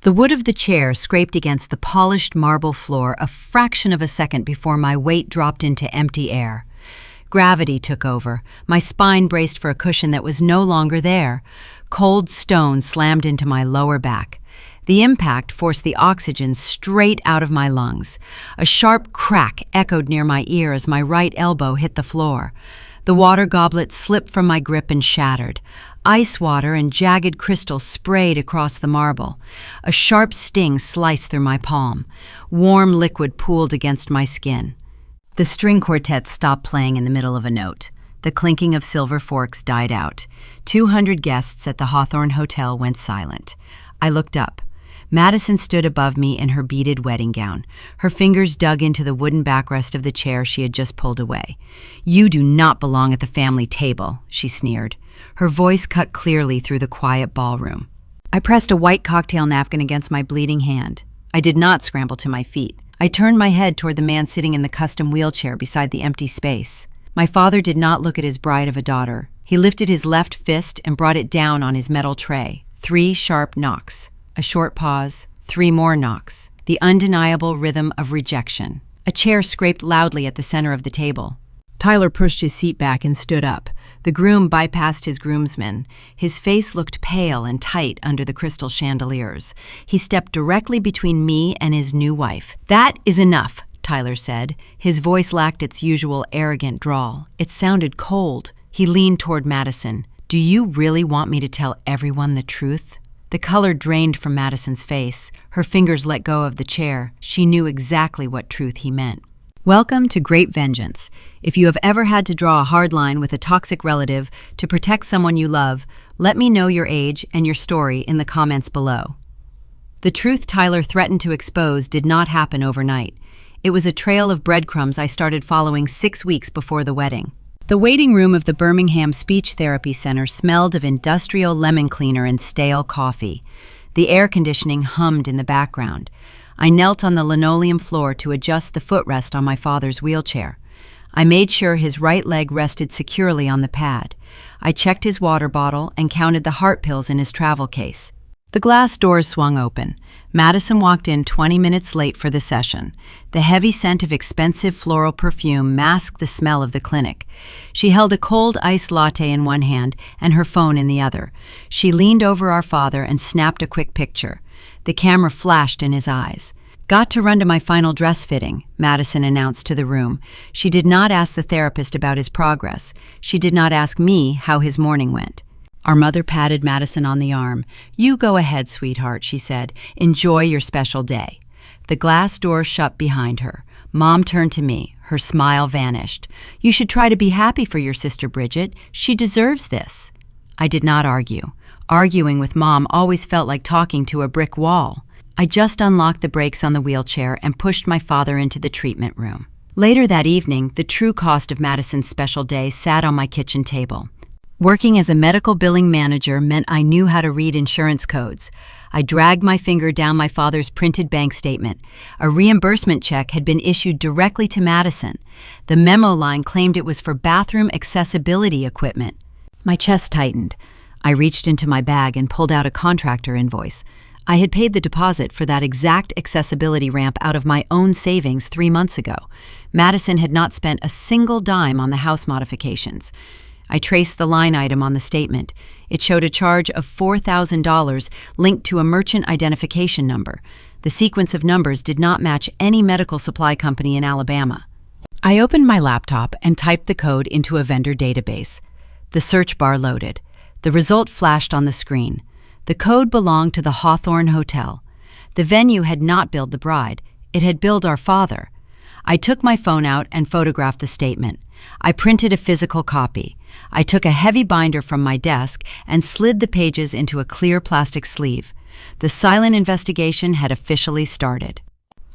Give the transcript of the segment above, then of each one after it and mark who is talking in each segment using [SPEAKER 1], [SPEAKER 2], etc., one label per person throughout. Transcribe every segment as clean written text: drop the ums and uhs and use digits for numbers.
[SPEAKER 1] The wood of the chair scraped against the polished marble floor a fraction of a second before my weight dropped into empty air. Gravity took over. My spine braced for a cushion that was no longer there. Cold stone slammed into my lower back. The impact forced the oxygen straight out of my lungs. A sharp crack echoed near my ear as my right elbow hit the floor. The water goblet slipped from my grip and shattered. Ice water and jagged crystal sprayed across the marble. A sharp sting sliced through my palm. Warm liquid pooled against my skin. The string quartet stopped playing in the middle of a note. The clinking of silver forks died out. 200 guests at the Hawthorne Hotel went silent. I looked up. Madison stood above me in her beaded wedding gown. Her fingers dug into the wooden backrest of the chair she had just pulled away. "You do not belong at the family table," she sneered. Her voice cut clearly through the quiet ballroom. I pressed a white cocktail napkin against my bleeding hand. I did not scramble to my feet. I turned my head toward the man sitting in the custom wheelchair beside the empty space. My father did not look at his bride of a daughter. He lifted his left fist and brought it down on his metal tray. 3 sharp knocks. A short pause, 3 more knocks. The undeniable rhythm of rejection. A chair scraped loudly at the center of the table. Tyler pushed his seat back and stood up. The groom bypassed his groomsmen. His face looked pale and tight under the crystal chandeliers. He stepped directly between me and his new wife. "That is enough," Tyler said. His voice lacked its usual arrogant drawl. It sounded cold. He leaned toward Madison. "Do you really want me to tell everyone the truth?" The color drained from Madison's face. Her fingers let go of the chair. She knew exactly what truth he meant. Welcome to Grape Vengeance. If you have ever had to draw a hard line with a toxic relative to protect someone you love, let me know your age and your story in the comments below. The truth Tyler threatened to expose did not happen overnight. It was a trail of breadcrumbs I started following 6 weeks before the wedding. The waiting room of the Birmingham Speech Therapy Center smelled of industrial lemon cleaner and stale coffee. The air conditioning hummed in the background. I knelt on the linoleum floor to adjust the footrest on my father's wheelchair. I made sure his right leg rested securely on the pad. I checked his water bottle and counted the heart pills in his travel case. The glass doors swung open. Madison walked in 20 minutes late for the session. The heavy scent of expensive floral perfume masked the smell of the clinic. She held a cold iced latte in one hand and her phone in the other. She leaned over our father and snapped a quick picture. The camera flashed in his eyes. "Got to run to my final dress fitting," Madison announced to the room. She did not ask the therapist about his progress. She did not ask me how his morning went. Our mother patted Madison on the arm. "You go ahead, sweetheart," she said. "Enjoy your special day." The glass door shut behind her. Mom turned to me. Her smile vanished. "You should try to be happy for your sister, Bridget. She deserves this." I did not argue. Arguing with Mom always felt like talking to a brick wall. I just unlocked the brakes on the wheelchair and pushed my father into the treatment room. Later that evening, the true cost of Madison's special day sat on my kitchen table. Working as a medical billing manager meant I knew how to read insurance codes. I dragged my finger down my father's printed bank statement. A reimbursement check had been issued directly to Madison. The memo line claimed it was for bathroom accessibility equipment. My chest tightened. I reached into my bag and pulled out a contractor invoice. I had paid the deposit for that exact accessibility ramp out of my own savings 3 months ago. Madison had not spent a single dime on the house modifications. I traced the line item on the statement. It showed a charge of $4,000 linked to a merchant identification number. The sequence of numbers did not match any medical supply company in Alabama. I opened my laptop and typed the code into a vendor database. The search bar loaded. The result flashed on the screen. The code belonged to the Hawthorne Hotel. The venue had not billed the bride. It had billed our father. I took my phone out and photographed the statement. I printed a physical copy. I took a heavy binder from my desk and slid the pages into a clear plastic sleeve. The silent investigation had officially started.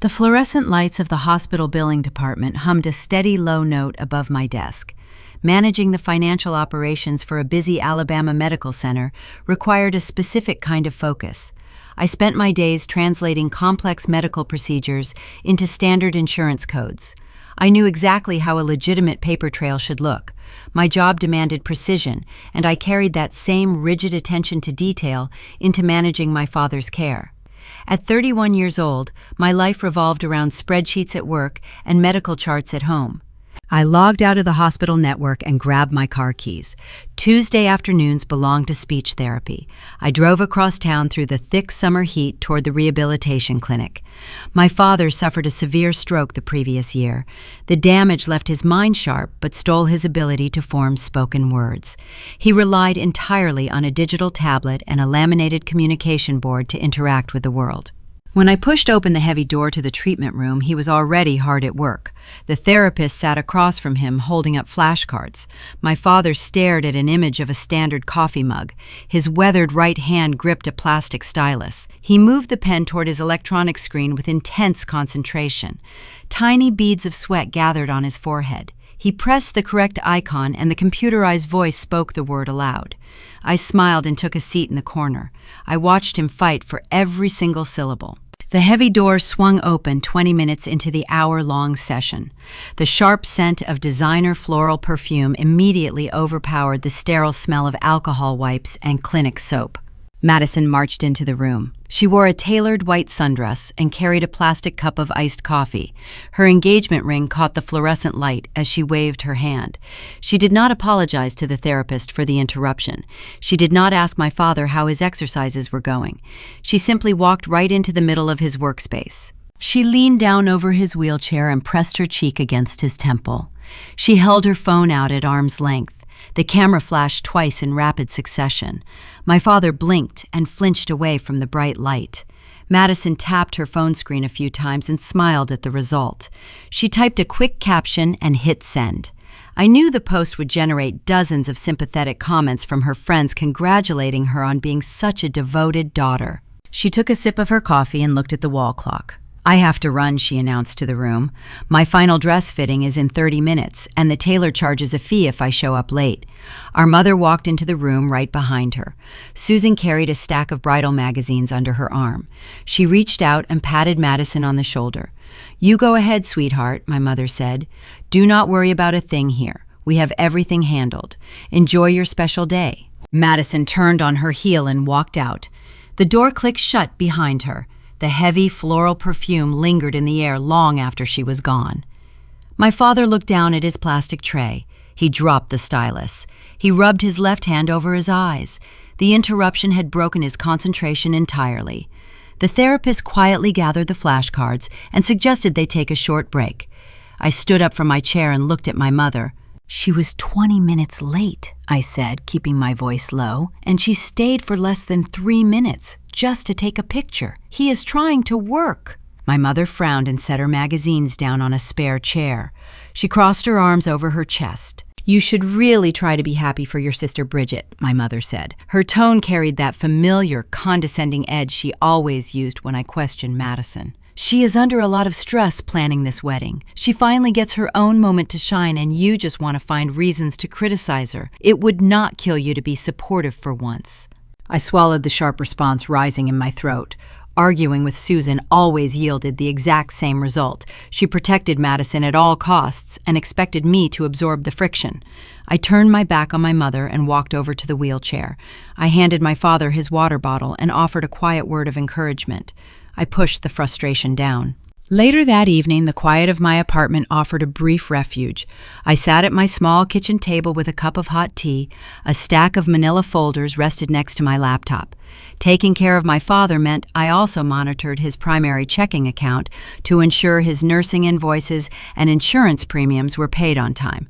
[SPEAKER 1] The fluorescent lights of the hospital billing department hummed a steady low note above my desk. Managing the financial operations for a busy Alabama medical center required a specific kind of focus. I spent my days translating complex medical procedures into standard insurance codes. I knew exactly how a legitimate paper trail should look. My job demanded precision, and I carried that same rigid attention to detail into managing my father's care. At 31 years old, my life revolved around spreadsheets at work and medical charts at home. I logged out of the hospital network and grabbed my car keys. Tuesday afternoons belonged to speech therapy. I drove across town through the thick summer heat toward the rehabilitation clinic. My father suffered a severe stroke the previous year. The damage left his mind sharp but stole his ability to form spoken words. He relied entirely on a digital tablet and a laminated communication board to interact with the world. When I pushed open the heavy door to the treatment room, he was already hard at work. The therapist sat across from him, holding up flashcards. My father stared at an image of a standard coffee mug. His weathered right hand gripped a plastic stylus. He moved the pen toward his electronic screen with intense concentration. Tiny beads of sweat gathered on his forehead. He pressed the correct icon, and the computerized voice spoke the word aloud. I smiled and took a seat in the corner. I watched him fight for every single syllable. The heavy door swung open 20 minutes into the hour-long session. The sharp scent of designer floral perfume immediately overpowered the sterile smell of alcohol wipes and clinic soap. Madison marched into the room. She wore a tailored white sundress and carried a plastic cup of iced coffee. Her engagement ring caught the fluorescent light as she waved her hand. She did not apologize to the therapist for the interruption. She did not ask my father how his exercises were going. She simply walked right into the middle of his workspace. She leaned down over his wheelchair and pressed her cheek against his temple. She held her phone out at arm's length. The camera flashed twice in rapid succession. My father blinked and flinched away from the bright light. Madison tapped her phone screen a few times and smiled at the result. She typed a quick caption and hit send. I knew the post would generate dozens of sympathetic comments from her friends congratulating her on being such a devoted daughter. She took a sip of her coffee and looked at the wall clock. "I have to run," she announced to the room. "My final dress fitting is in 30 minutes, and the tailor charges a fee if I show up late." Our mother walked into the room right behind her. Susan carried a stack of bridal magazines under her arm. She reached out and patted Madison on the shoulder. "You go ahead, sweetheart," my mother said. "Do not worry about a thing here. We have everything handled. Enjoy your special day." Madison turned on her heel and walked out. The door clicked shut behind her. The heavy floral perfume lingered in the air long after she was gone. My father looked down at his plastic tray. He dropped the stylus. He rubbed his left hand over his eyes. The interruption had broken his concentration entirely. The therapist quietly gathered the flashcards and suggested they take a short break. I stood up from my chair and looked at my mother. "She was 20 minutes late," I said, keeping my voice low, "and she stayed for less than 3 minutes, just to take a picture. He is trying to work." My mother frowned and set her magazines down on a spare chair. She crossed her arms over her chest. "You should really try to be happy for your sister Bridget," my mother said. Her tone carried that familiar, condescending edge she always used when I questioned Madison. "She is under a lot of stress planning this wedding. She finally gets her own moment to shine, and you just want to find reasons to criticize her. It would not kill you to be supportive for once." I swallowed the sharp response rising in my throat. Arguing with Susan always yielded the exact same result. She protected Madison at all costs and expected me to absorb the friction. I turned my back on my mother and walked over to the wheelchair. I handed my father his water bottle and offered a quiet word of encouragement. I pushed the frustration down. Later that evening, the quiet of my apartment offered a brief refuge. I sat at my small kitchen table with a cup of hot tea. A stack of manila folders rested next to my laptop. Taking care of my father meant I also monitored his primary checking account to ensure his nursing invoices and insurance premiums were paid on time.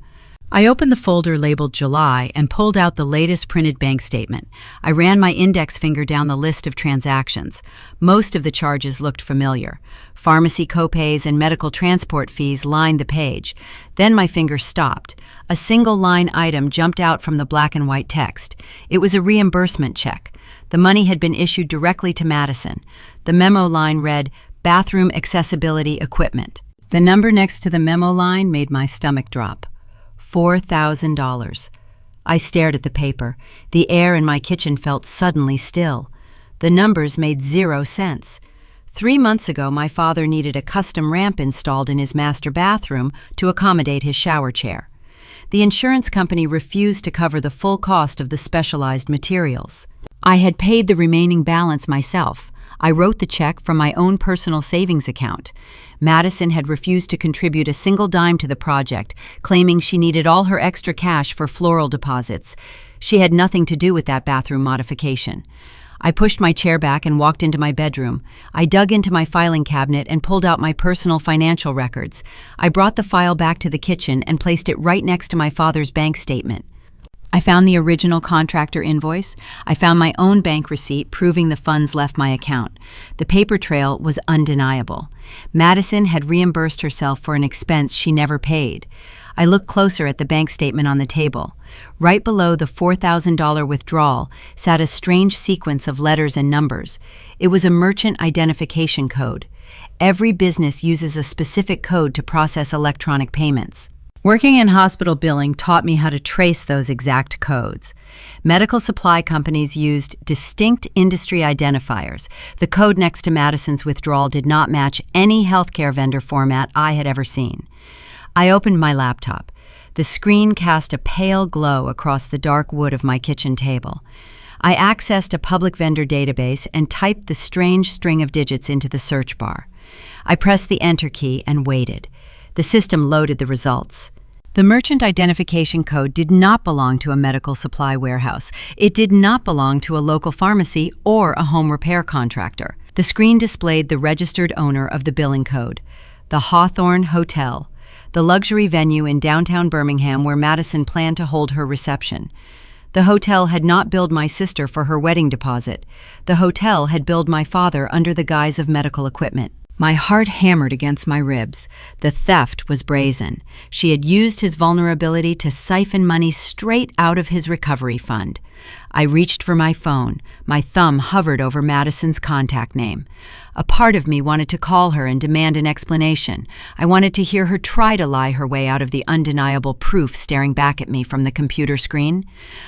[SPEAKER 1] I opened the folder labeled July and pulled out the latest printed bank statement. I ran my index finger down the list of transactions. Most of the charges looked familiar. Pharmacy copays and medical transport fees lined the page. Then my finger stopped. A single line item jumped out from the black and white text. It was a reimbursement check. The money had been issued directly to Madison. The memo line read, "Bathroom accessibility equipment." The number next to the memo line made my stomach drop. $4,000. I stared at the paper. The air in my kitchen felt suddenly still. The numbers made 0 sense. 3 months ago, my father needed a custom ramp installed in his master bathroom to accommodate his shower chair. The insurance company refused to cover the full cost of the specialized materials. I had paid the remaining balance myself. I wrote the check from my own personal savings account. Madison had refused to contribute a single dime to the project, claiming she needed all her extra cash for floral deposits. She had nothing to do with that bathroom modification. I pushed my chair back and walked into my bedroom. I dug into my filing cabinet and pulled out my personal financial records. I brought the file back to the kitchen and placed it right next to my father's bank statement. I found the original contractor invoice. I found my own bank receipt proving the funds left my account. The paper trail was undeniable. Madison had reimbursed herself for an expense she never paid. I looked closer at the bank statement on the table. Right below the $4,000 withdrawal sat a strange sequence of letters and numbers. It was a merchant identification code. Every business uses a specific code to process electronic payments. Working in hospital billing taught me how to trace those exact codes. Medical supply companies used distinct industry identifiers. The code next to Madison's withdrawal did not match any healthcare vendor format I had ever seen. I opened my laptop. The screen cast a pale glow across the dark wood of my kitchen table. I accessed a public vendor database and typed the strange string of digits into the search bar. I pressed the Enter key and waited. The system loaded the results. The merchant identification code did not belong to a medical supply warehouse. It did not belong to a local pharmacy or a home repair contractor. The screen displayed the registered owner of the billing code, the Hawthorne Hotel, the luxury venue in downtown Birmingham where Madison planned to hold her reception. The hotel had not billed my sister for her wedding deposit. The hotel had billed my father under the guise of medical equipment. My heart hammered against my ribs. The theft was brazen. She had used his vulnerability to siphon money straight out of his recovery fund. I reached for my phone. My thumb hovered over Madison's contact name. A part of me wanted to call her and demand an explanation. I wanted to hear her try to lie her way out of the undeniable proof staring back at me from the computer screen.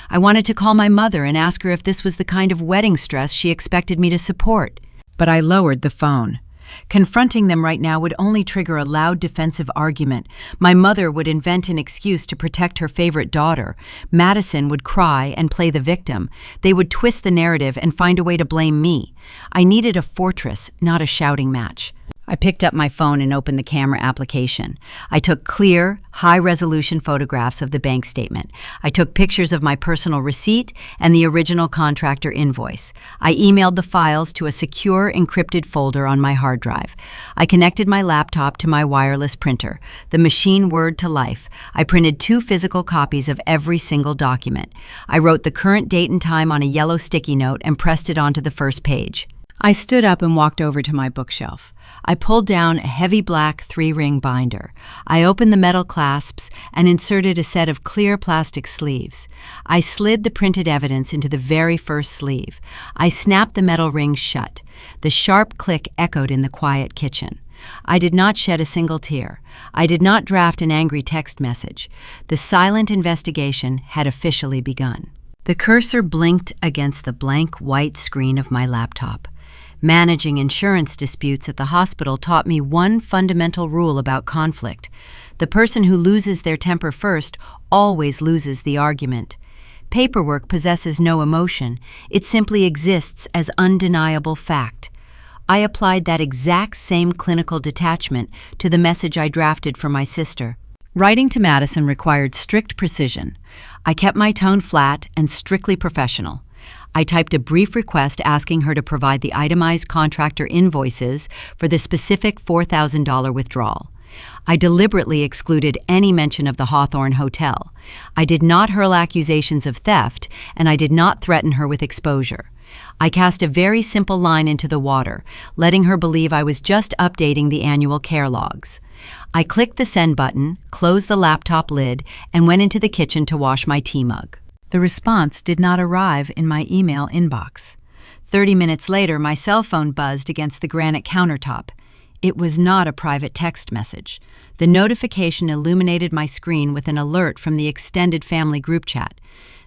[SPEAKER 1] I wanted to call my mother and ask her if this was the kind of wedding stress she expected me to support. But I lowered the phone. Confronting them right now would only trigger a loud defensive argument. My mother would invent an excuse to protect her favorite daughter. Madison would cry and play the victim. They would twist the narrative and find a way to blame me. I needed a fortress, not a shouting match. I picked up my phone and opened the camera application. I took clear, high-resolution photographs of the bank statement. I took pictures of my personal receipt and the original contractor invoice. I emailed the files to a secure, encrypted folder on my hard drive. I connected my laptop to my wireless printer, the machine word to life. I printed 2 physical copies of every single document. I wrote the current date and time on a yellow sticky note and pressed it onto the first page. I stood up and walked over to my bookshelf. I pulled down a heavy black 3-ring binder. I opened the metal clasps and inserted a set of clear plastic sleeves. I slid the printed evidence into the very first sleeve. I snapped the metal rings shut. The sharp click echoed in the quiet kitchen. I did not shed a single tear. I did not draft an angry text message. The silent investigation had officially begun. The cursor blinked against the blank white screen of my laptop. Managing insurance disputes at the hospital taught me one fundamental rule about conflict. The person who loses their temper first always loses the argument. Paperwork possesses no emotion. It simply exists as undeniable fact. I applied that exact same clinical detachment to the message I drafted for my sister. Writing to Madison required strict precision. I kept my tone flat and strictly professional. I typed a brief request asking her to provide the itemized contractor invoices for the specific $4,000 withdrawal. I deliberately excluded any mention of the Hawthorne Hotel. I did not hurl accusations of theft, and I did not threaten her with exposure. I cast a very simple line into the water, letting her believe I was just updating the annual care logs. I clicked the send button, closed the laptop lid, and went into the kitchen to wash my tea mug. The response did not arrive in my email inbox. 30 minutes later, my cell phone buzzed against the granite countertop. It was not a private text message. The notification illuminated my screen with an alert from the extended family group chat.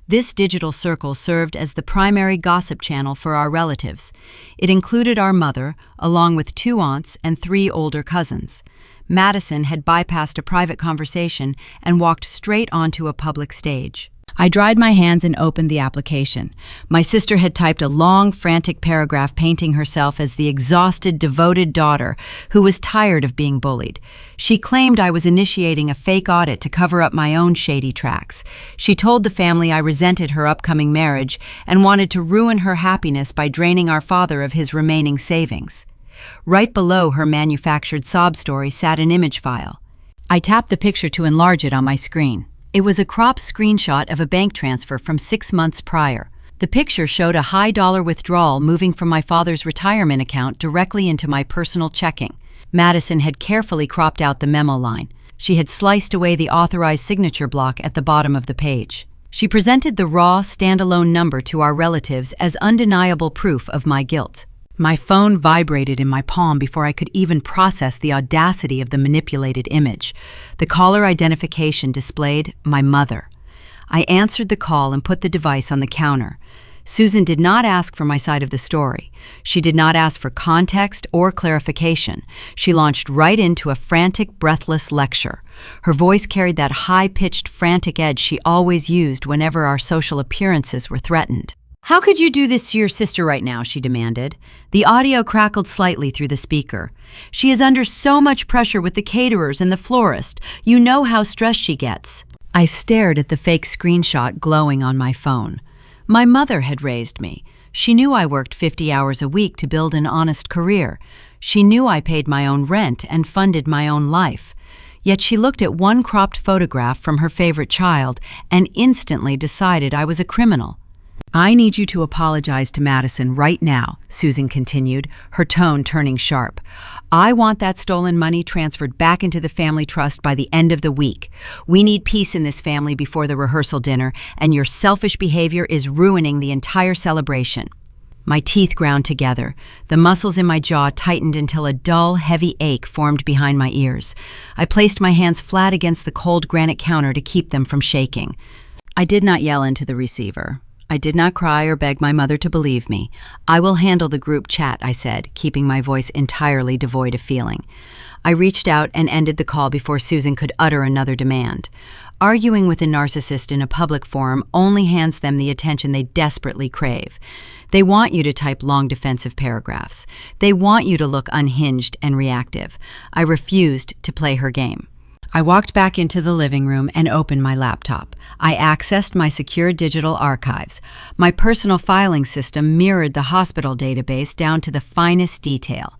[SPEAKER 1] This digital circle served as the primary gossip channel for our relatives. It included our mother, along with 2 aunts and 3 older cousins. Madison had bypassed a private conversation and walked straight onto a public stage. I dried my hands and opened the application. My sister had typed a long, frantic paragraph painting herself as the exhausted, devoted daughter who was tired of being bullied. She claimed I was initiating a fake audit to cover up my own shady tracks. She told the family I resented her upcoming marriage and wanted to ruin her happiness by draining our father of his remaining savings. Right below her manufactured sob story sat an image file. I tapped the picture to enlarge it on my screen. It was a cropped screenshot of a bank transfer from 6 months prior. The picture showed a high-dollar withdrawal moving from my father's retirement account directly into my personal checking. Madison had carefully cropped out the memo line. She had sliced away the authorized signature block at the bottom of the page. She presented the raw, standalone number to our relatives as undeniable proof of my guilt. My phone vibrated in my palm before I could even process the audacity of the manipulated image. The caller identification displayed my mother. I answered the call and put the device on the counter. Susan did not ask for my side of the story. She did not ask for context or clarification. She launched right into a frantic, breathless lecture. Her voice carried that high-pitched, frantic edge she always used whenever our social appearances were threatened. "How could you do this to your sister right now?" she demanded. The audio crackled slightly through the speaker. "She is under so much pressure with the caterers and the florist. You know how stressed she gets." I stared at the fake screenshot glowing on my phone. My mother had raised me. She knew I worked 50 hours a week to build an honest career. She knew I paid my own rent and funded my own life. Yet she looked at one cropped photograph from her favorite child and instantly decided I was a criminal. "I need you to apologize to Madison right now," Susan continued, her tone turning sharp. "I want that stolen money transferred back into the family trust by the end of the week. We need peace in this family before the rehearsal dinner, and your selfish behavior is ruining the entire celebration." My teeth ground together. The muscles in my jaw tightened until a dull, heavy ache formed behind my ears. I placed my hands flat against the cold granite counter to keep them from shaking. I did not yell into the receiver. I did not cry or beg my mother to believe me. "I will handle the group chat," I said, keeping my voice entirely devoid of feeling. I reached out and ended the call before Susan could utter another demand. Arguing with a narcissist in a public forum only hands them the attention they desperately crave. They want you to type long defensive paragraphs. They want you to look unhinged and reactive. I refused to play her game. I walked back into the living room and opened my laptop. I accessed my secure digital archives. My personal filing system mirrored the hospital database down to the finest detail.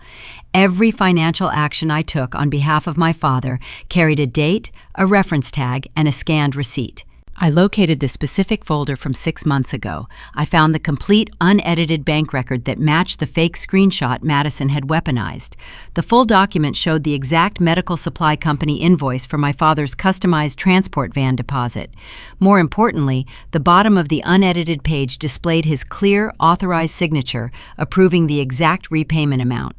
[SPEAKER 1] Every financial action I took on behalf of my father carried a date, a reference tag, and a scanned receipt. I located the specific folder from 6 months ago. I found the complete, unedited bank record that matched the fake screenshot Madison had weaponized. The full document showed the exact medical supply company invoice for my father's customized transport van deposit. More importantly, the bottom of the unedited page displayed his clear, authorized signature, approving the exact repayment amount.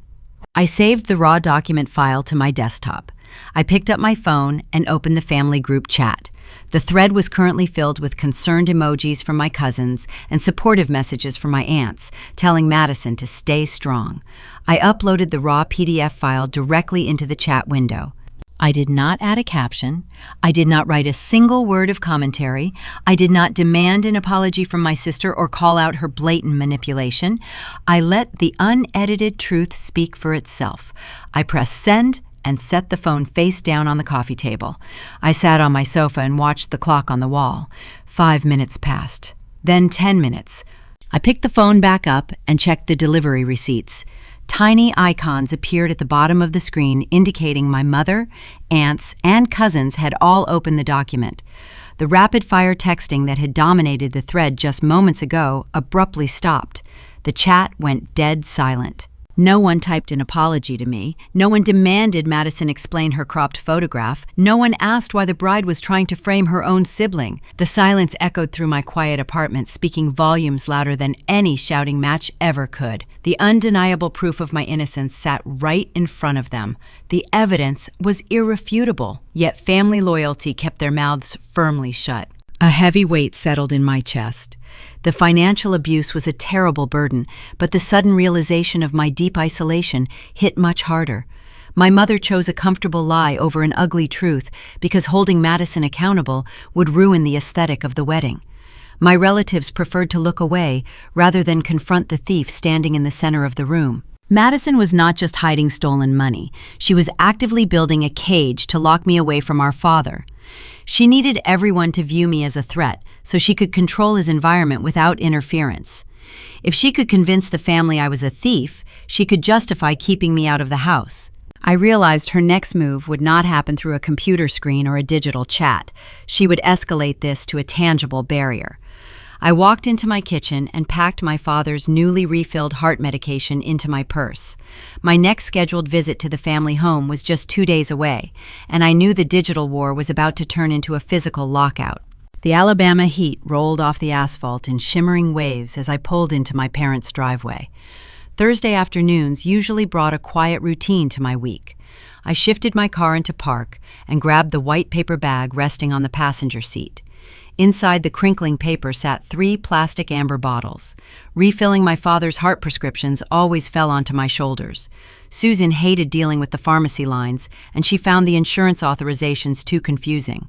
[SPEAKER 1] I saved the raw document file to my desktop. I picked up my phone and opened the family group chat. The thread was currently filled with concerned emojis from my cousins and supportive messages from my aunts, telling Madison to stay strong. I uploaded the raw PDF file directly into the chat window. I did not add a caption. I did not write a single word of commentary. I did not demand an apology from my sister or call out her blatant manipulation. I let the unedited truth speak for itself. I pressed send and set the phone face down on the coffee table. I sat on my sofa and watched the clock on the wall. 5 minutes passed, then 10 minutes. I picked the phone back up and checked the delivery receipts. Tiny icons appeared at the bottom of the screen indicating my mother, aunts, and cousins had all opened the document. The rapid-fire texting that had dominated the thread just moments ago abruptly stopped. The chat went dead silent. No one typed an apology to me. No one demanded Madison explain her cropped photograph. No one asked why the bride was trying to frame her own sibling. The silence echoed through my quiet apartment, speaking volumes louder than any shouting match ever could. The undeniable proof of my innocence sat right in front of them. The evidence was irrefutable, yet family loyalty kept their mouths firmly shut. A heavy weight settled in my chest. The financial abuse was a terrible burden, but the sudden realization of my deep isolation hit much harder. My mother chose a comfortable lie over an ugly truth because holding Madison accountable would ruin the aesthetic of the wedding. My relatives preferred to look away rather than confront the thief standing in the center of the room. Madison was not just hiding stolen money. She was actively building a cage to lock me away from our father. She needed everyone to view me as a threat so she could control his environment without interference. If she could convince the family I was a thief, she could justify keeping me out of the house. I realized her next move would not happen through a computer screen or a digital chat. She would escalate this to a tangible barrier. I walked into my kitchen and packed my father's newly refilled heart medication into my purse. My next scheduled visit to the family home was just 2 days away, and I knew the digital war was about to turn into a physical lockout. The Alabama heat rolled off the asphalt in shimmering waves as I pulled into my parents' driveway. Thursday afternoons usually brought a quiet routine to my week. I shifted my car into park and grabbed the white paper bag resting on the passenger seat. Inside the crinkling paper sat 3 plastic amber bottles. Refilling my father's heart prescriptions always fell onto my shoulders. Susan hated dealing with the pharmacy lines, and she found the insurance authorizations too confusing.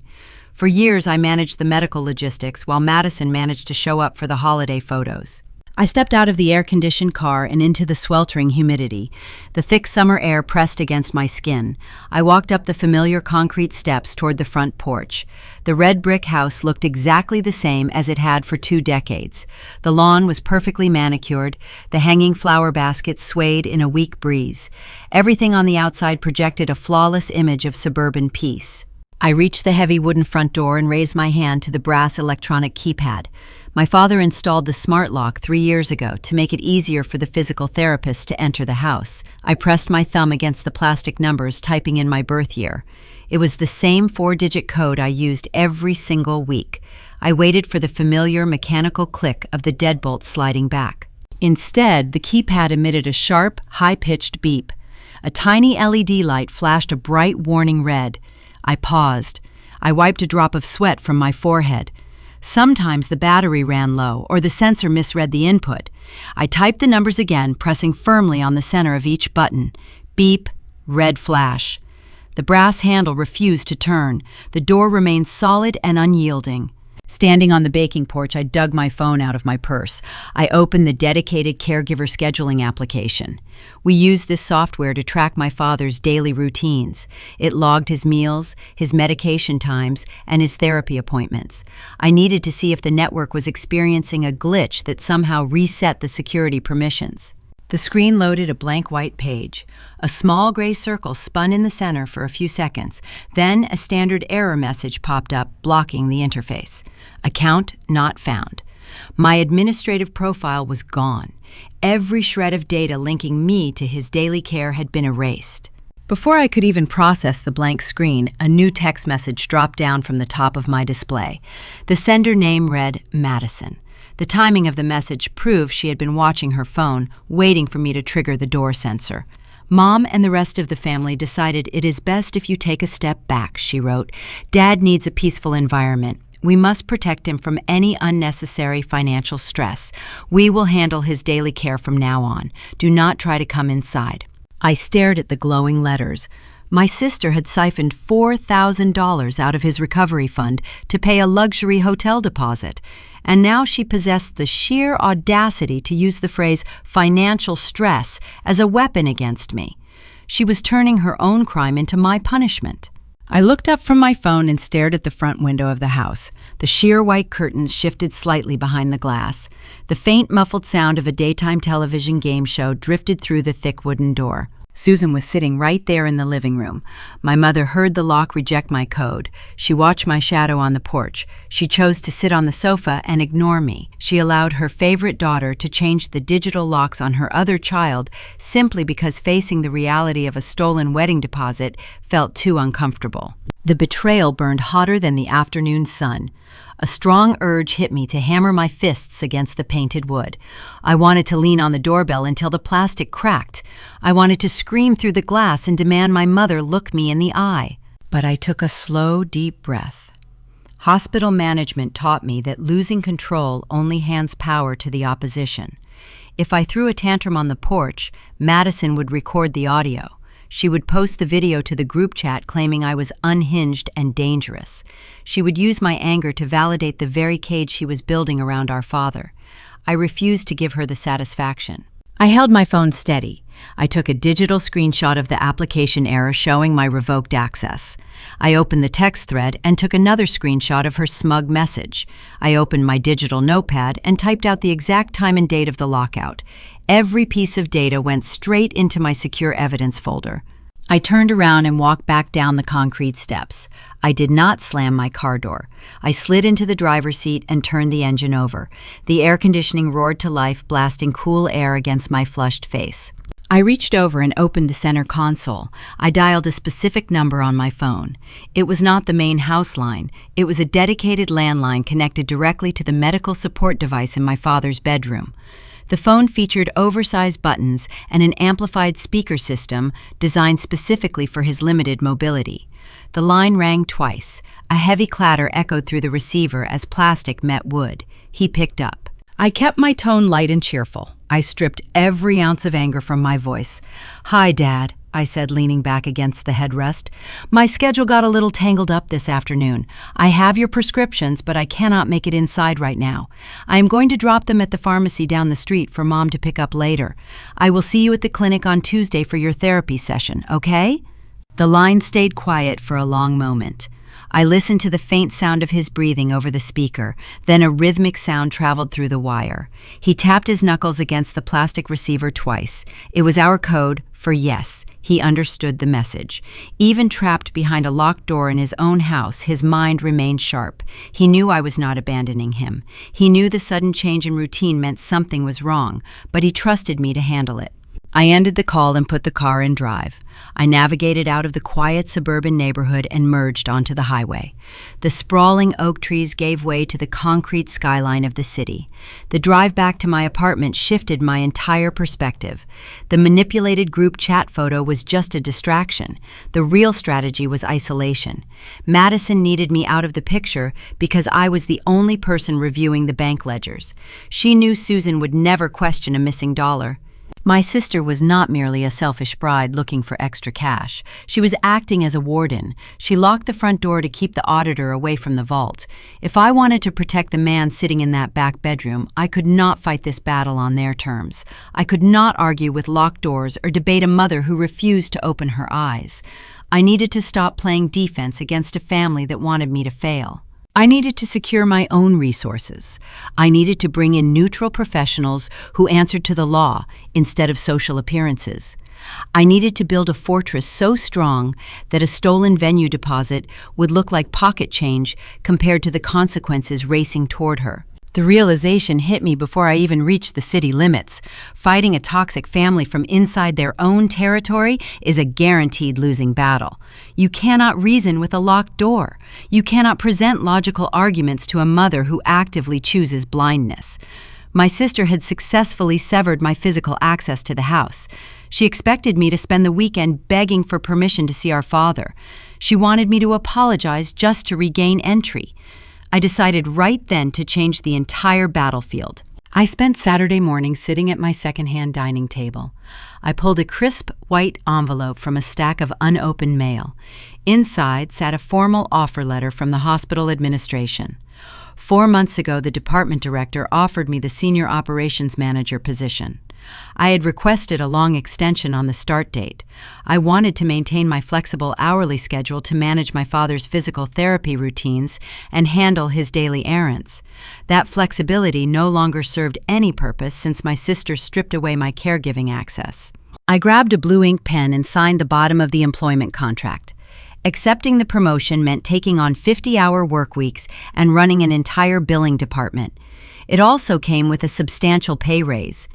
[SPEAKER 1] For years, I managed the medical logistics while Madison managed to show up for the holiday photos. I stepped out of the air-conditioned car and into the sweltering humidity. The thick summer air pressed against my skin. I walked up the familiar concrete steps toward the front porch. The red brick house looked exactly the same as it had for 2 decades. The lawn was perfectly manicured. The hanging flower baskets swayed in a weak breeze. Everything on the outside projected a flawless image of suburban peace. I reached the heavy wooden front door and raised my hand to the brass electronic keypad. My father installed the smart lock 3 years ago to make it easier for the physical therapist to enter the house. I pressed my thumb against the plastic numbers, typing in my birth year. It was the same 4-digit code I used every single week. I waited for the familiar mechanical click of the deadbolt sliding back. Instead, the keypad emitted a sharp, high-pitched beep. A tiny LED light flashed a bright warning red. I paused. I wiped a drop of sweat from my forehead. Sometimes the battery ran low or the sensor misread the input. I typed the numbers again, pressing firmly on the center of each button. Beep, red flash. The brass handle refused to turn. The door remained solid and unyielding. Standing on the baking porch, I dug my phone out of my purse. I opened the dedicated caregiver scheduling application. We used this software to track my father's daily routines. It logged his meals, his medication times, and his therapy appointments. I needed to see if the network was experiencing a glitch that somehow reset the security permissions. The screen loaded a blank white page. A small gray circle spun in the center for a few seconds. Then a standard error message popped up, blocking the interface. Account not found. My administrative profile was gone. Every shred of data linking me to his daily care had been erased. Before I could even process the blank screen, a new text message dropped down from the top of my display. The sender name read Madison. The timing of the message proved she had been watching her phone, waiting for me to trigger the door sensor. Mom and the rest of the family decided it is best if you take a step back, she wrote. Dad needs a peaceful environment. We must protect him from any unnecessary financial stress. We will handle his daily care from now on. Do not try to come inside. I stared at the glowing letters. My sister had siphoned $4,000 out of his recovery fund to pay a luxury hotel deposit, and now she possessed the sheer audacity to use the phrase financial stress as a weapon against me. She was turning her own crime into my punishment. I looked up from my phone and stared at the front window of the house. The sheer white curtains shifted slightly behind the glass. The faint, muffled sound of a daytime television game show drifted through the thick wooden door. Susan was sitting right there in the living room. My mother heard the lock reject my code. She watched my shadow on the porch. She chose to sit on the sofa and ignore me. She allowed her favorite daughter to change the digital locks on her other child simply because facing the reality of a stolen wedding deposit felt too uncomfortable. The betrayal burned hotter than the afternoon sun. A strong urge hit me to hammer my fists against the painted wood. I wanted to lean on the doorbell until the plastic cracked. I wanted to scream through the glass and demand my mother look me in the eye. But I took a slow, deep breath. Hospital management taught me that losing control only hands power to the opposition. If I threw a tantrum on the porch, Madison would record the audio. She would post the video to the group chat claiming I was unhinged and dangerous. She would use my anger to validate the very cage she was building around our father. I refused to give her the satisfaction. I held my phone steady. I took a digital screenshot of the application error showing my revoked access. I opened the text thread and took another screenshot of her smug message. I opened my digital notepad and typed out the exact time and date of the lockout. Every piece of data went straight into my secure evidence folder. I turned around and walked back down the concrete steps. I did not slam my car door. I slid into the driver's seat and turned the engine over. The air conditioning roared to life, blasting cool air against my flushed face. I reached over and opened the center console. I dialed a specific number on my phone. It was not the main house line. It was a dedicated landline connected directly to the medical support device in my father's bedroom. The phone featured oversized buttons and an amplified speaker system designed specifically for his limited mobility. The line rang twice. A heavy clatter echoed through the receiver as plastic met wood. He picked up. I kept my tone light and cheerful. I stripped every ounce of anger from my voice. "Hi, Dad," I said, leaning back against the headrest. "My schedule got a little tangled up this afternoon. I have your prescriptions, but I cannot make it inside right now. I am going to drop them at the pharmacy down the street for Mom to pick up later. I will see you at the clinic on Tuesday for your therapy session, okay?" The line stayed quiet for a long moment. I listened to the faint sound of his breathing over the speaker, then a rhythmic sound traveled through the wire. He tapped his knuckles against the plastic receiver twice. It was our code for yes. He understood the message. Even trapped behind a locked door in his own house, his mind remained sharp. He knew I was not abandoning him. He knew the sudden change in routine meant something was wrong, but he trusted me to handle it. I ended the call and put the car in drive. I navigated out of the quiet suburban neighborhood and merged onto the highway. The sprawling oak trees gave way to the concrete skyline of the city. The drive back to my apartment shifted my entire perspective. The manipulated group chat photo was just a distraction. The real strategy was isolation. Madison needed me out of the picture because I was the only person reviewing the bank ledgers. She knew Susan would never question a missing dollar. My sister was not merely a selfish bride looking for extra cash. She was acting as a warden. She locked the front door to keep the auditor away from the vault. If I wanted to protect the man sitting in that back bedroom, I could not fight this battle on their terms. I could not argue with locked doors or debate a mother who refused to open her eyes. I needed to stop playing defense against a family that wanted me to fail. I needed to secure my own resources. I needed to bring in neutral professionals who answered to the law instead of social appearances. I needed to build a fortress so strong that a stolen venue deposit would look like pocket change compared to the consequences racing toward her. The realization hit me before I even reached the city limits. Fighting a toxic family from inside their own territory is a guaranteed losing battle. You cannot reason with a locked door. You cannot present logical arguments to a mother who actively chooses blindness. My sister had successfully severed my physical access to the house. She expected me to spend the weekend begging for permission to see our father. She wanted me to apologize just to regain entry. I decided right then to change the entire battlefield. I spent Saturday morning sitting at my secondhand dining table. I pulled a crisp white envelope from a stack of unopened mail. Inside sat a formal offer letter from the hospital administration. 4 months ago, the department director offered me the senior operations manager position. I had requested a long extension on the start date. I wanted to maintain my flexible hourly schedule to manage my father's physical therapy routines and handle his daily errands. That flexibility no longer served any purpose since my sister stripped away my caregiving access. I grabbed a blue ink pen and signed the bottom of the employment contract. Accepting the promotion meant taking on 50-hour work weeks and running an entire billing department. It also came with a substantial pay raise.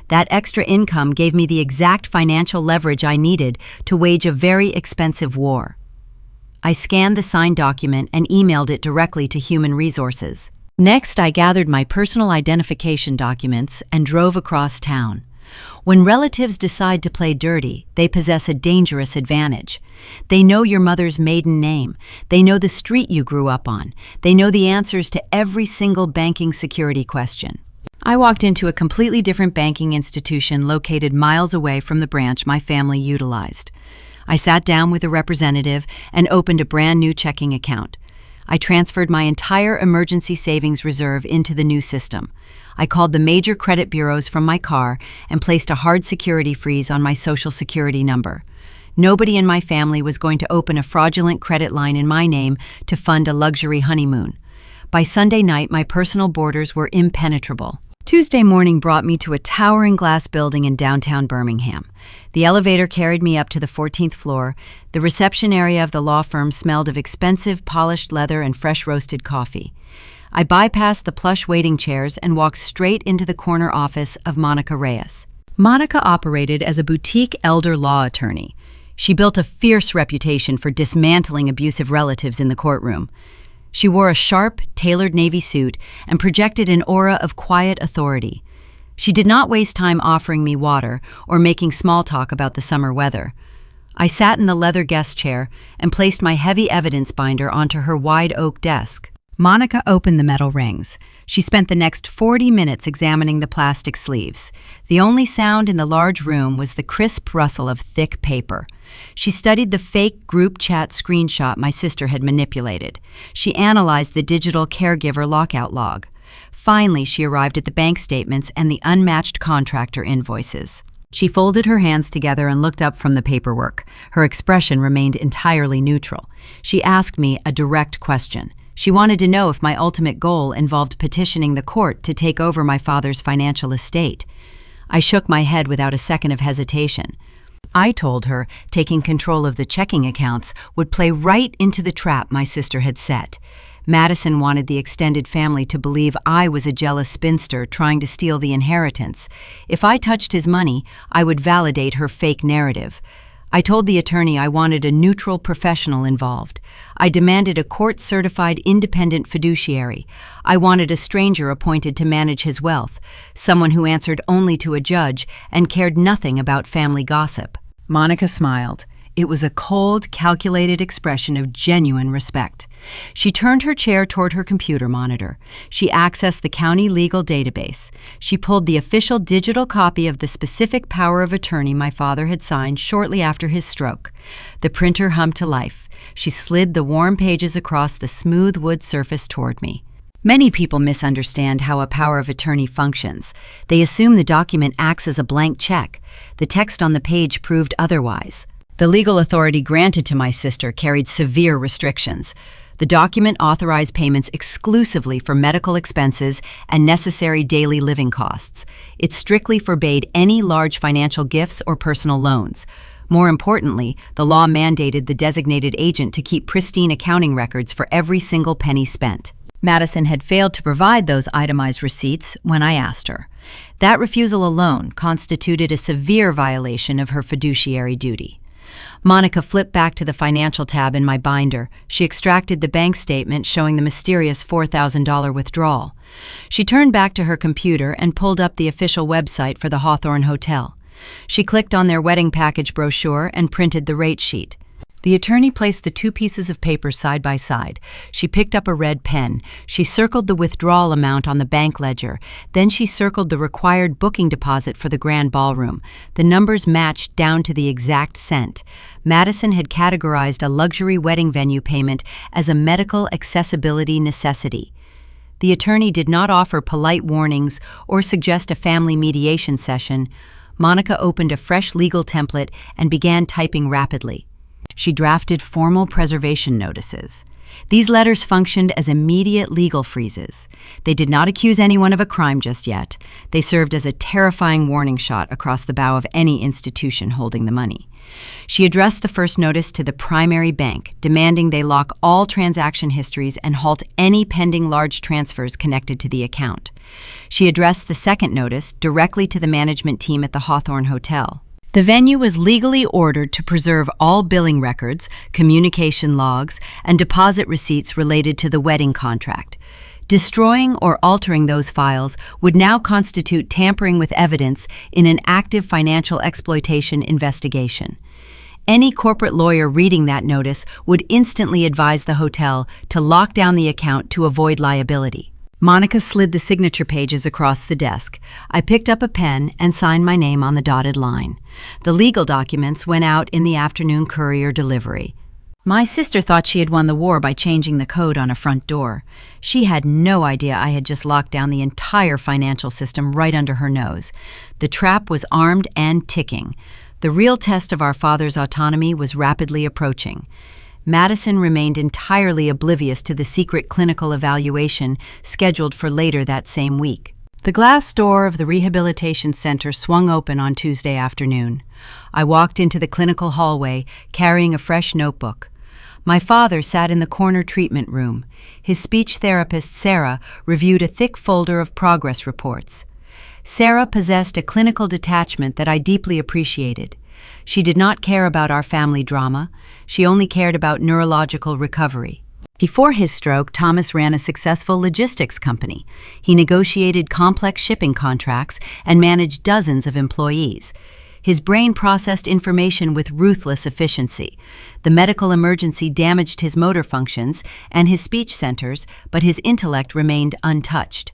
[SPEAKER 1] That extra income gave me the exact financial leverage I needed to wage a very expensive war. I scanned the signed document and emailed it directly to Human Resources. Next, I gathered my personal identification documents and drove across town. When relatives decide to play dirty, they possess a dangerous advantage. They know your mother's maiden name. They know the street you grew up on. They know the answers to every single banking security question. I walked into a completely different banking institution located miles away from the branch my family utilized. I sat down with a representative and opened a brand new checking account. I transferred my entire emergency savings reserve into the new system. I called the major credit bureaus from my car and placed a hard security freeze on my Social Security number. Nobody in my family was going to open a fraudulent credit line in my name to fund a luxury honeymoon. By Sunday night, my personal borders were impenetrable. Tuesday morning brought me to a towering glass building in downtown Birmingham. The elevator carried me up to the 14th floor. The reception area of the law firm smelled of expensive, polished leather and fresh roasted coffee. I bypassed the plush waiting chairs and walked straight into the corner office of Monica Reyes. Monica operated as a boutique elder law attorney. She built a fierce reputation for dismantling abusive relatives in the courtroom. She wore a sharp, tailored navy suit and projected an aura of quiet authority. She did not waste time offering me water or making small talk about the summer weather. I sat in the leather guest chair and placed my heavy evidence binder onto her wide oak desk. Monica opened the metal rings. She spent the next 40 minutes examining the plastic sleeves. The only sound in the large room was the crisp rustle of thick paper. She studied the fake group chat screenshot my sister had manipulated. She analyzed the digital caregiver lockout log. Finally, she arrived at the bank statements and the unmatched contractor invoices. She folded her hands together and looked up from the paperwork. Her expression remained entirely neutral. She asked me a direct question. She wanted to know if my ultimate goal involved petitioning the court to take over my father's financial estate. I shook my head without a second of hesitation. I told her taking control of the checking accounts would play right into the trap my sister had set. Madison wanted the extended family to believe I was a jealous spinster trying to steal the inheritance. If I touched his money, I would validate her fake narrative. I told the attorney I wanted a neutral professional involved. I demanded a court-certified independent fiduciary. I wanted a stranger appointed to manage his wealth, someone who answered only to a judge and cared nothing about family gossip. Monica smiled. It was a cold, calculated expression of genuine respect. She turned her chair toward her computer monitor. She accessed the county legal database. She pulled the official digital copy of the specific power of attorney my father had signed shortly after his stroke. The printer hummed to life. She slid the warm pages across the smooth wood surface toward me. Many people misunderstand how a power of attorney functions. They assume the document acts as a blank check. The text on the page proved otherwise. The legal authority granted to my sister carried severe restrictions. The document authorized payments exclusively for medical expenses and necessary daily living costs. It strictly forbade any large financial gifts or personal loans. More importantly, the law mandated the designated agent to keep pristine accounting records for every single penny spent. Madison had failed to provide those itemized receipts when I asked her. That refusal alone constituted a severe violation of her fiduciary duty. Monica flipped back to the financial tab in my binder. She extracted the bank statement showing the mysterious $4,000 withdrawal. She turned back to her computer and pulled up the official website for the Hawthorne Hotel. She clicked on their wedding package brochure and printed the rate sheet. The attorney placed the two pieces of paper side by side. She picked up a red pen. She circled the withdrawal amount on the bank ledger. Then she circled the required booking deposit for the grand ballroom. The numbers matched down to the exact cent. Madison had categorized a luxury wedding venue payment as a medical accessibility necessity. The attorney did not offer polite warnings or suggest a family mediation session. Monica opened a fresh legal template and began typing rapidly. She drafted formal preservation notices. These letters functioned as immediate legal freezes. They did not accuse anyone of a crime just yet. They served as a terrifying warning shot across the bow of any institution holding the money. She addressed the first notice to the primary bank, demanding they lock all transaction histories and halt any pending large transfers connected to the account. She addressed the second notice directly to the management team at the Hawthorne Hotel. The venue was legally ordered to preserve all billing records, communication logs, and deposit receipts related to the wedding contract. Destroying or altering those files would now constitute tampering with evidence in an active financial exploitation investigation. Any corporate lawyer reading that notice would instantly advise the hotel to lock down the account to avoid liability. Monica slid the signature pages across the desk. I picked up a pen and signed my name on the dotted line. The legal documents went out in the afternoon courier delivery. My sister thought she had won the war by changing the code on a front door. She had no idea I had just locked down the entire financial system right under her nose. The trap was armed and ticking. The real test of our father's autonomy was rapidly approaching. Madison remained entirely oblivious to the secret clinical evaluation scheduled for later that same week. The glass door of the rehabilitation center swung open on Tuesday afternoon. I walked into the clinical hallway, carrying a fresh notebook. My father sat in the corner treatment room. His speech therapist, Sarah, reviewed a thick folder of progress reports. Sarah possessed a clinical detachment that I deeply appreciated. She did not care about our family drama. She only cared about neurological recovery. Before his stroke, Thomas ran a successful logistics company. He negotiated complex shipping contracts and managed dozens of employees. His brain processed information with ruthless efficiency. The medical emergency damaged his motor functions and his speech centers, but his intellect remained untouched.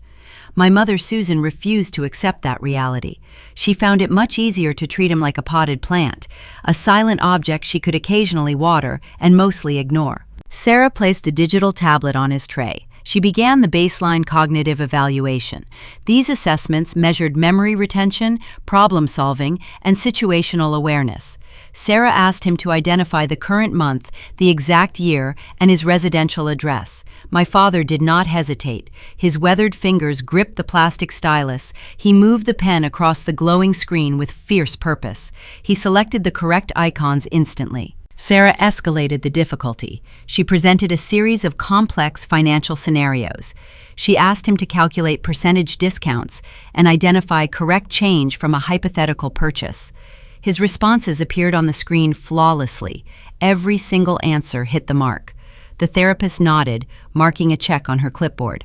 [SPEAKER 1] My mother, Susan, refused to accept that reality. She found it much easier to treat him like a potted plant, a silent object she could occasionally water and mostly ignore. Sarah placed a digital tablet on his tray. She began the baseline cognitive evaluation. These assessments measured memory retention, problem solving, and situational awareness. Sarah asked him to identify the current month, the exact year, and his residential address. My father did not hesitate. His weathered fingers gripped the plastic stylus. He moved the pen across the glowing screen with fierce purpose. He selected the correct icons instantly. Sarah escalated the difficulty. She presented a series of complex financial scenarios. She asked him to calculate percentage discounts and identify correct change from a hypothetical purchase. His responses appeared on the screen flawlessly. Every single answer hit the mark. The therapist nodded, marking a check on her clipboard.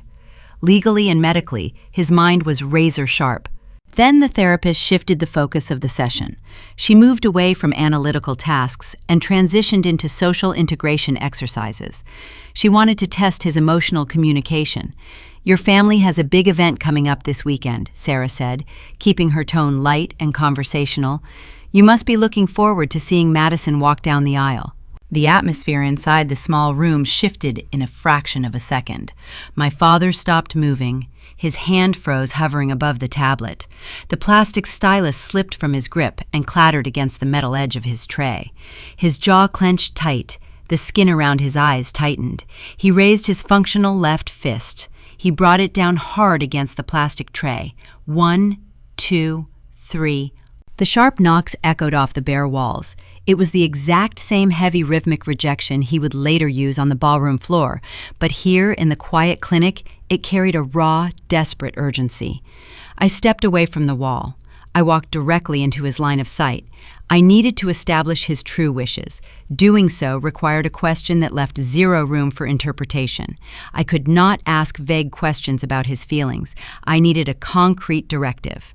[SPEAKER 1] Legally and medically, his mind was razor sharp. Then the therapist shifted the focus of the session. She moved away from analytical tasks and transitioned into social integration exercises. She wanted to test his emotional communication. "Your family has a big event coming up this weekend," Sarah said, keeping her tone light and conversational. "You must be looking forward to seeing Madison walk down the aisle." The atmosphere inside the small room shifted in a fraction of a second. My father stopped moving. His hand froze, hovering above the tablet. The plastic stylus slipped from his grip and clattered against the metal edge of his tray. His jaw clenched tight. The skin around his eyes tightened. He raised his functional left fist. He brought it down hard against the plastic tray. 1, 2, 3. The sharp knocks echoed off the bare walls. It was the exact same heavy rhythmic rejection he would later use on the ballroom floor, but here in the quiet clinic, it carried a raw, desperate urgency. I stepped away from the wall. I walked directly into his line of sight. I needed to establish his true wishes. Doing so required a question that left zero room for interpretation. I could not ask vague questions about his feelings. I needed a concrete directive.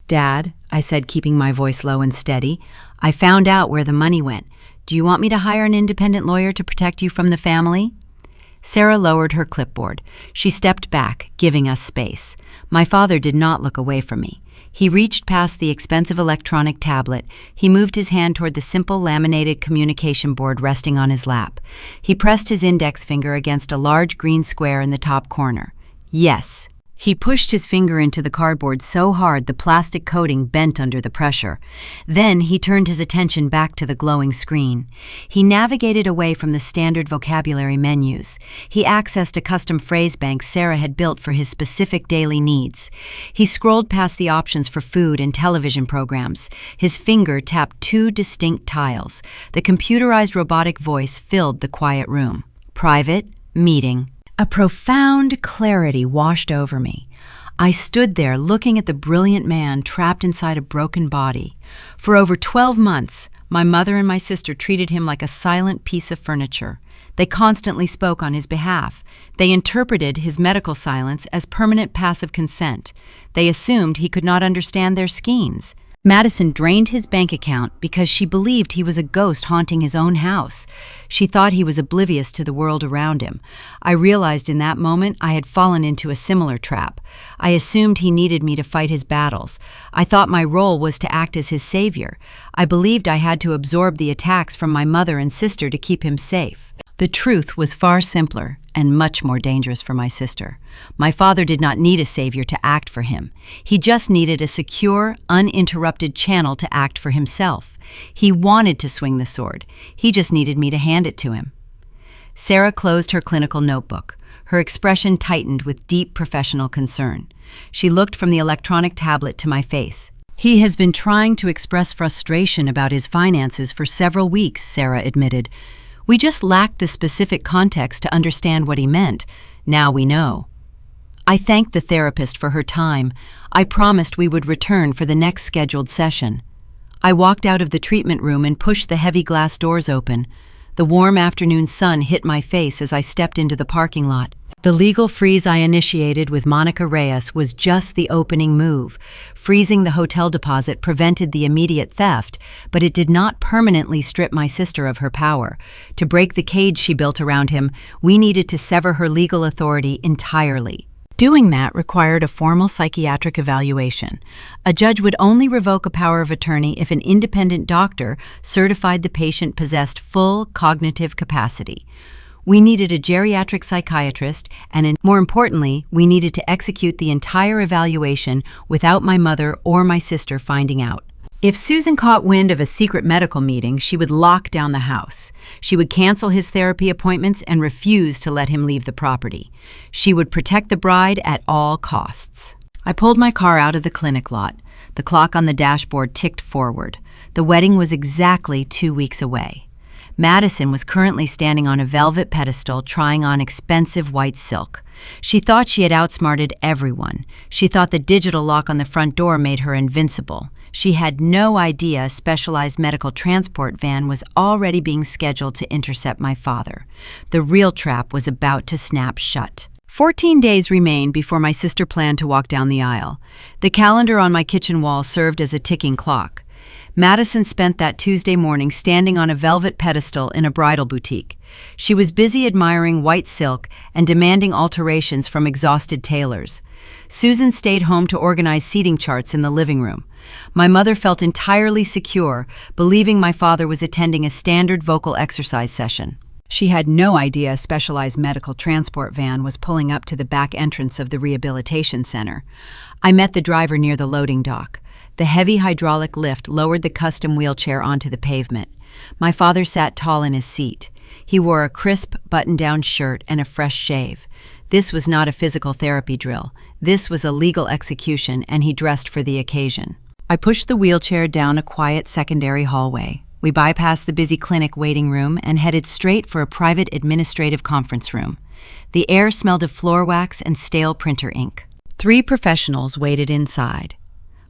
[SPEAKER 1] "Dad," I said, keeping my voice low and steady, "I found out where the money went. Do you want me to hire an independent lawyer to protect you from the family?" Sarah lowered her clipboard. She stepped back, giving us space. My father did not look away from me. He reached past the expensive electronic tablet. He moved his hand toward the simple laminated communication board resting on his lap. He pressed his index finger against a large green square in the top corner. "Yes." He pushed his finger into the cardboard so hard the plastic coating bent under the pressure. Then he turned his attention back to the glowing screen. He navigated away from the standard vocabulary menus. He accessed a custom phrase bank Sarah had built for his specific daily needs. He scrolled past the options for food and television programs. His finger tapped two distinct tiles. The computerized robotic voice filled the quiet room. Private, meeting. A profound clarity washed over me. I stood there looking at the brilliant man trapped inside a broken body. For over 12 months, my mother and my sister treated him like a silent piece of furniture. They constantly spoke on his behalf. They interpreted his medical silence as permanent passive consent. They assumed he could not understand their schemes. Madison drained his bank account because she believed he was a ghost haunting his own house. She thought he was oblivious to the world around him. I realized in that moment I had fallen into a similar trap. I assumed he needed me to fight his battles. I thought my role was to act as his savior. I believed I had to absorb the attacks from my mother and sister to keep him safe. The truth was far simpler and much more dangerous for my sister. My father did not need a savior to act for him. He just needed a secure, uninterrupted channel to act for himself. He wanted to swing the sword. He just needed me to hand it to him. Sarah closed her clinical notebook. Her expression tightened with deep professional concern. She looked from the electronic tablet to my face. "He has been trying to express frustration about his finances for several weeks," Sarah admitted. "We just lacked the specific context to understand what he meant. Now we know." I thanked the therapist for her time. I promised we would return for the next scheduled session. I walked out of the treatment room and pushed the heavy glass doors open. The warm afternoon sun hit my face as I stepped into the parking lot. The legal freeze I initiated with Monica Reyes was just the opening move. Freezing the hotel deposit prevented the immediate theft, but it did not permanently strip my sister of her power. To break the cage she built around him, we needed to sever her legal authority entirely. Doing that required a formal psychiatric evaluation. A judge would only revoke a power of attorney if an independent doctor certified the patient possessed full cognitive capacity. We needed a geriatric psychiatrist, and more importantly, we needed to execute the entire evaluation without my mother or my sister finding out. If Susan caught wind of a secret medical meeting, she would lock down the house. She would cancel his therapy appointments and refuse to let him leave the property. She would protect the bride at all costs. I pulled my car out of the clinic lot. The clock on the dashboard ticked forward. The wedding was exactly 2 weeks away. Madison was currently standing on a velvet pedestal trying on expensive white silk. She thought she had outsmarted everyone. She thought the digital lock on the front door made her invincible. She had no idea a specialized medical transport van was already being scheduled to intercept my father. The real trap was about to snap shut. 14 days remained before my sister planned to walk down the aisle. The calendar on my kitchen wall served as a ticking clock. Madison spent that Tuesday morning standing on a velvet pedestal in a bridal boutique. She was busy admiring white silk and demanding alterations from exhausted tailors. Susan stayed home to organize seating charts in the living room. My mother felt entirely secure, believing my father was attending a standard vocal exercise session. She had no idea a specialized medical transport van was pulling up to the back entrance of the rehabilitation center. I met the driver near the loading dock. The heavy hydraulic lift lowered the custom wheelchair onto the pavement. My father sat tall in his seat. He wore a crisp, button-down shirt and a fresh shave. This was not a physical therapy drill. This was a legal execution, and he dressed for the occasion. I pushed the wheelchair down a quiet secondary hallway. We bypassed the busy clinic waiting room and headed straight for a private administrative conference room. The air smelled of floor wax and stale printer ink. 3 professionals waited inside.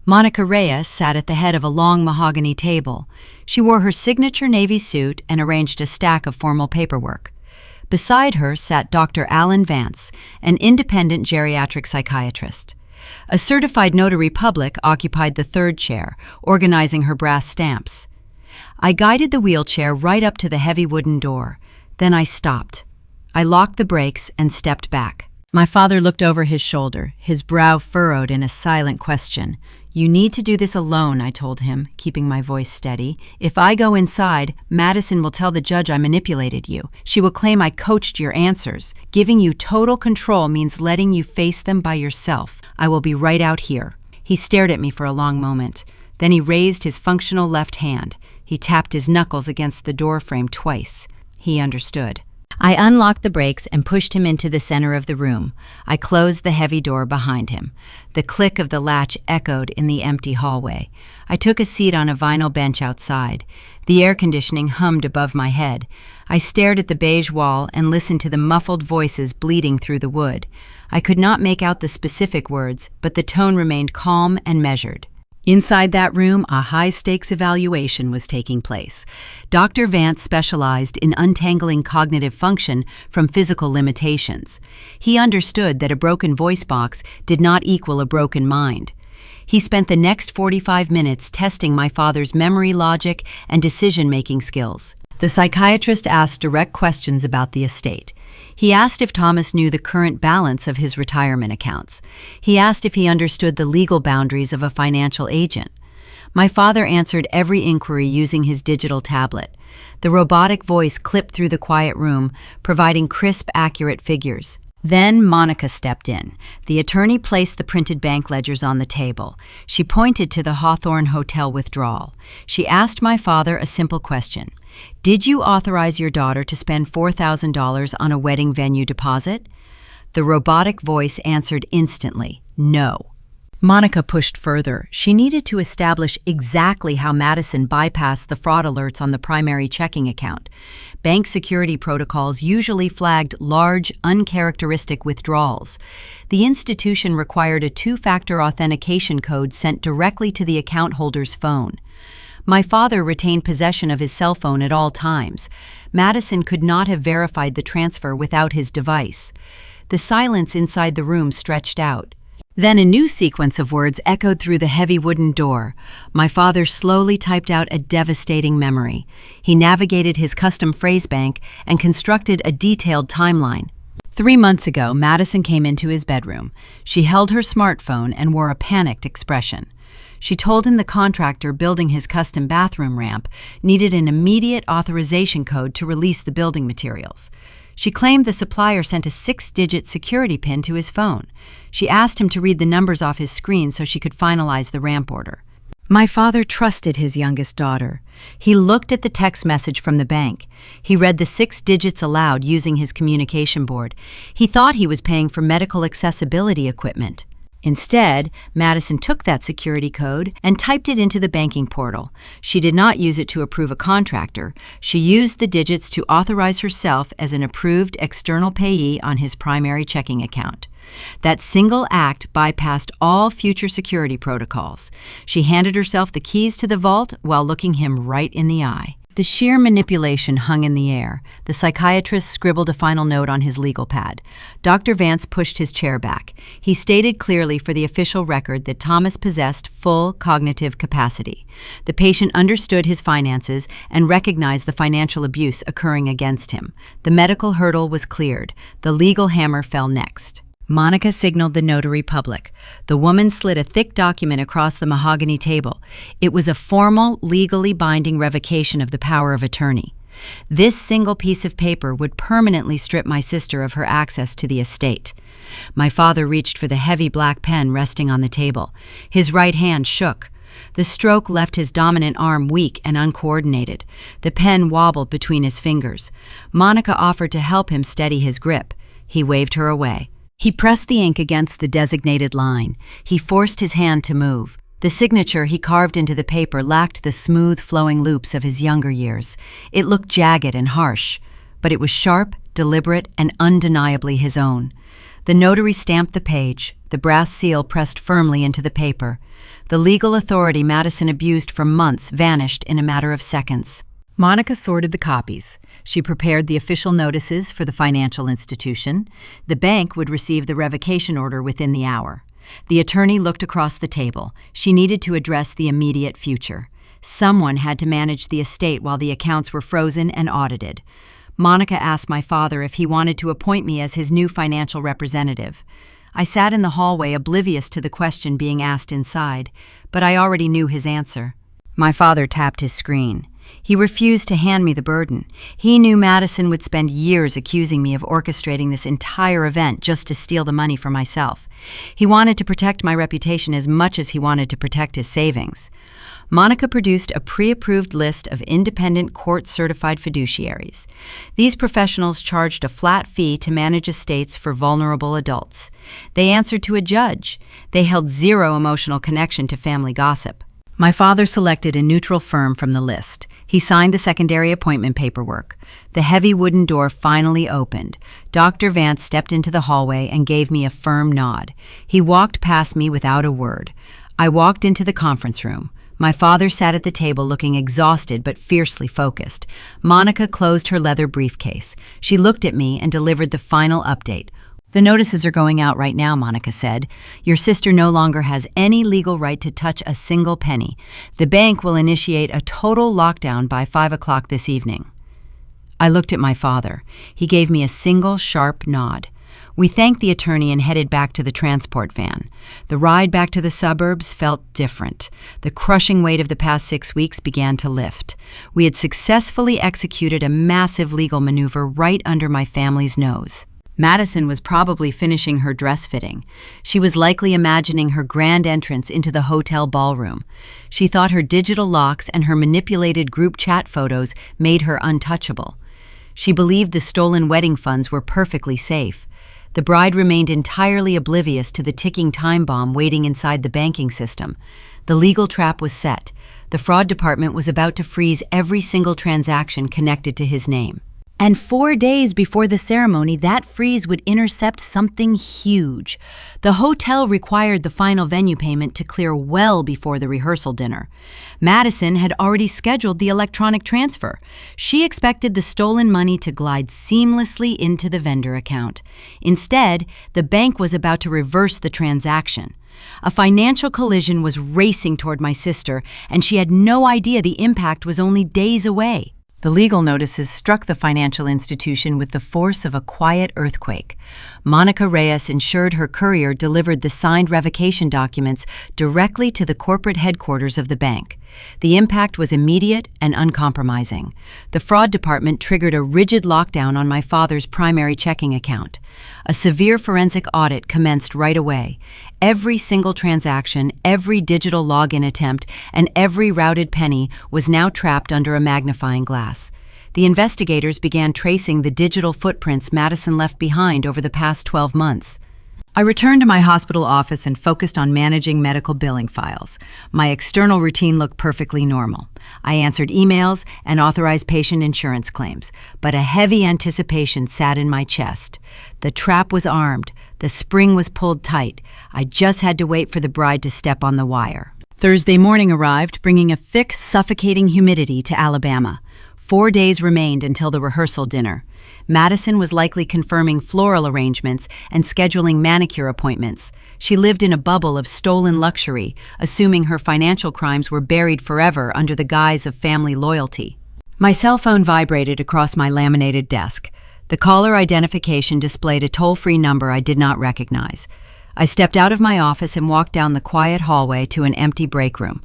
[SPEAKER 1] Monica Reyes sat at the head of a long mahogany table. She wore her signature navy suit and arranged a stack of formal paperwork. Beside her sat Dr. Alan Vance, an independent geriatric psychiatrist. A certified notary public occupied the 3rd chair, organizing her brass stamps. I guided the wheelchair right up to the heavy wooden door. Then I stopped. I locked the brakes and stepped back. My father looked over his shoulder, his brow furrowed in a silent question. "You need to do this alone," I told him, keeping my voice steady. "If I go inside, Madison will tell the judge I manipulated you. She will claim I coached your answers. Giving you total control means letting you face them by yourself. I will be right out here." He stared at me for a long moment. Then he raised his functional left hand. He tapped his knuckles against the doorframe twice. He understood. I unlocked the brakes and pushed him into the center of the room. I closed the heavy door behind him. The click of the latch echoed in the empty hallway. I took a seat on a vinyl bench outside. The air conditioning hummed above my head. I stared at the beige wall and listened to the muffled voices bleeding through the wood. I could not make out the specific words, but the tone remained calm and measured. Inside that room, a high-stakes evaluation was taking place. Dr. Vance specialized in untangling cognitive function from physical limitations. He understood that a broken voice box did not equal a broken mind. He spent the next 45 minutes testing my father's memory, logic, and decision-making skills. The psychiatrist asked direct questions about the estate. He asked if Thomas knew the current balance of his retirement accounts. He asked if he understood the legal boundaries of a financial agent. My father answered every inquiry using his digital tablet. The robotic voice clipped through the quiet room, providing crisp, accurate figures. Then Monica stepped in. The attorney placed the printed bank ledgers on the table. She pointed to the Hawthorne Hotel withdrawal. She asked my father a simple question. Did you authorize your daughter to spend $4,000 on a wedding venue deposit? The robotic voice answered instantly, no. Monica pushed further. She needed to establish exactly how Madison bypassed the fraud alerts on the primary checking account. Bank security protocols usually flagged large, uncharacteristic withdrawals. The institution required a two-factor authentication code sent directly to the account holder's phone. My father retained possession of his cell phone at all times. Madison could not have verified the transfer without his device. The silence inside the room stretched out. Then a new sequence of words echoed through the heavy wooden door. My father slowly typed out a devastating memory. He navigated his custom phrase bank and constructed a detailed timeline. 3 months ago, Madison came into his bedroom. She held her smartphone and wore a panicked expression. She told him the contractor building his custom bathroom ramp needed an immediate authorization code to release the building materials. She claimed the supplier sent a 6-digit security pin to his phone. She asked him to read the numbers off his screen so she could finalize the ramp order. My father trusted his youngest daughter. He looked at the text message from the bank. He read the 6 digits aloud using his communication board. He thought he was paying for medical accessibility equipment. Instead, Madison took that security code and typed it into the banking portal. She did not use it to approve a contractor. She used the digits to authorize herself as an approved external payee on his primary checking account. That single act bypassed all future security protocols. She handed herself the keys to the vault while looking him right in the eye. The sheer manipulation hung in the air. The psychiatrist scribbled a final note on his legal pad. Dr. Vance pushed his chair back. He stated clearly for the official record that Thomas possessed full cognitive capacity. The patient understood his finances and recognized the financial abuse occurring against him. The medical hurdle was cleared. The legal hammer fell next. Monica signaled the notary public. The woman slid a thick document across the mahogany table. It was a formal, legally binding revocation of the power of attorney. This single piece of paper would permanently strip my sister of her access to the estate. My father reached for the heavy black pen resting on the table. His right hand shook. The stroke left his dominant arm weak and uncoordinated. The pen wobbled between his fingers. Monica offered to help him steady his grip. He waved her away. He pressed the ink against the designated line. He forced his hand to move. The signature he carved into the paper lacked the smooth, flowing loops of his younger years. It looked jagged and harsh, but it was sharp, deliberate, and undeniably his own. The notary stamped the page, the brass seal pressed firmly into the paper. The legal authority Madison abused for months vanished in a matter of seconds. Monica sorted the copies. She prepared the official notices for the financial institution. The bank would receive the revocation order within the hour. The attorney looked across the table. She needed to address the immediate future. Someone had to manage the estate while the accounts were frozen and audited. Monica asked my father if he wanted to appoint me as his new financial representative. I sat in the hallway oblivious to the question being asked inside, but I already knew his answer. My father tapped his screen. He refused to hand me the burden. He knew Madison would spend years accusing me of orchestrating this entire event just to steal the money for myself. He wanted to protect my reputation as much as he wanted to protect his savings. Monica produced a pre-approved list of independent court-certified fiduciaries. These professionals charged a flat fee to manage estates for vulnerable adults. They answered to a judge. They held zero emotional connection to family gossip. My father selected a neutral firm from the list. He signed the secondary appointment paperwork. The heavy wooden door finally opened. Dr. Vance stepped into the hallway and gave me a firm nod. He walked past me without a word. I walked into the conference room. My father sat at the table looking exhausted but fiercely focused. Monica closed her leather briefcase. She looked at me and delivered the final update. "The notices are going out right now," Monica said. "Your sister no longer has any legal right to touch a single penny. The bank will initiate a total lockdown by 5 o'clock this evening." I looked at my father. He gave me a single sharp nod. We thanked the attorney and headed back to the transport van. The ride back to the suburbs felt different. The crushing weight of the past 6 weeks began to lift. We had successfully executed a massive legal maneuver right under my family's nose. Madison was probably finishing her dress fitting. She was likely imagining her grand entrance into the hotel ballroom. She thought her digital locks and her manipulated group chat photos made her untouchable. She believed the stolen wedding funds were perfectly safe. The bride remained entirely oblivious to the ticking time bomb waiting inside the banking system. The legal trap was set. The fraud department was about to freeze every single transaction connected to his name. And 4 days before the ceremony, that freeze would intercept something huge. The hotel required the final venue payment to clear well before the rehearsal dinner. Madison had already scheduled the electronic transfer. She expected the stolen money to glide seamlessly into the vendor account. Instead, the bank was about to reverse the transaction. A financial collision was racing toward my sister, and she had no idea the impact was only days away. The legal notices struck the financial institution with the force of a quiet earthquake. Monica Reyes ensured her courier delivered the signed revocation documents directly to the corporate headquarters of the bank. The impact was immediate and uncompromising. The fraud department triggered a rigid lockdown on my father's primary checking account. A severe forensic audit commenced right away. Every single transaction, every digital login attempt, and every routed penny was now trapped under a magnifying glass. The investigators began tracing the digital footprints Madison left behind over the past 12 months. I returned to my hospital office and focused on managing medical billing files. My external routine looked perfectly normal. I answered emails and authorized patient insurance claims, but a heavy anticipation sat in my chest. The trap was armed. The spring was pulled tight. I just had to wait for the bride to step on the wire. Thursday morning arrived, bringing a thick, suffocating humidity to Alabama. 4 days remained until the rehearsal dinner. Madison was likely confirming floral arrangements and scheduling manicure appointments. She lived in a bubble of stolen luxury, assuming her financial crimes were buried forever under the guise of family loyalty. My cell phone vibrated across my laminated desk. The caller identification displayed a toll-free number I did not recognize. I stepped out of my office and walked down the quiet hallway to an empty break room.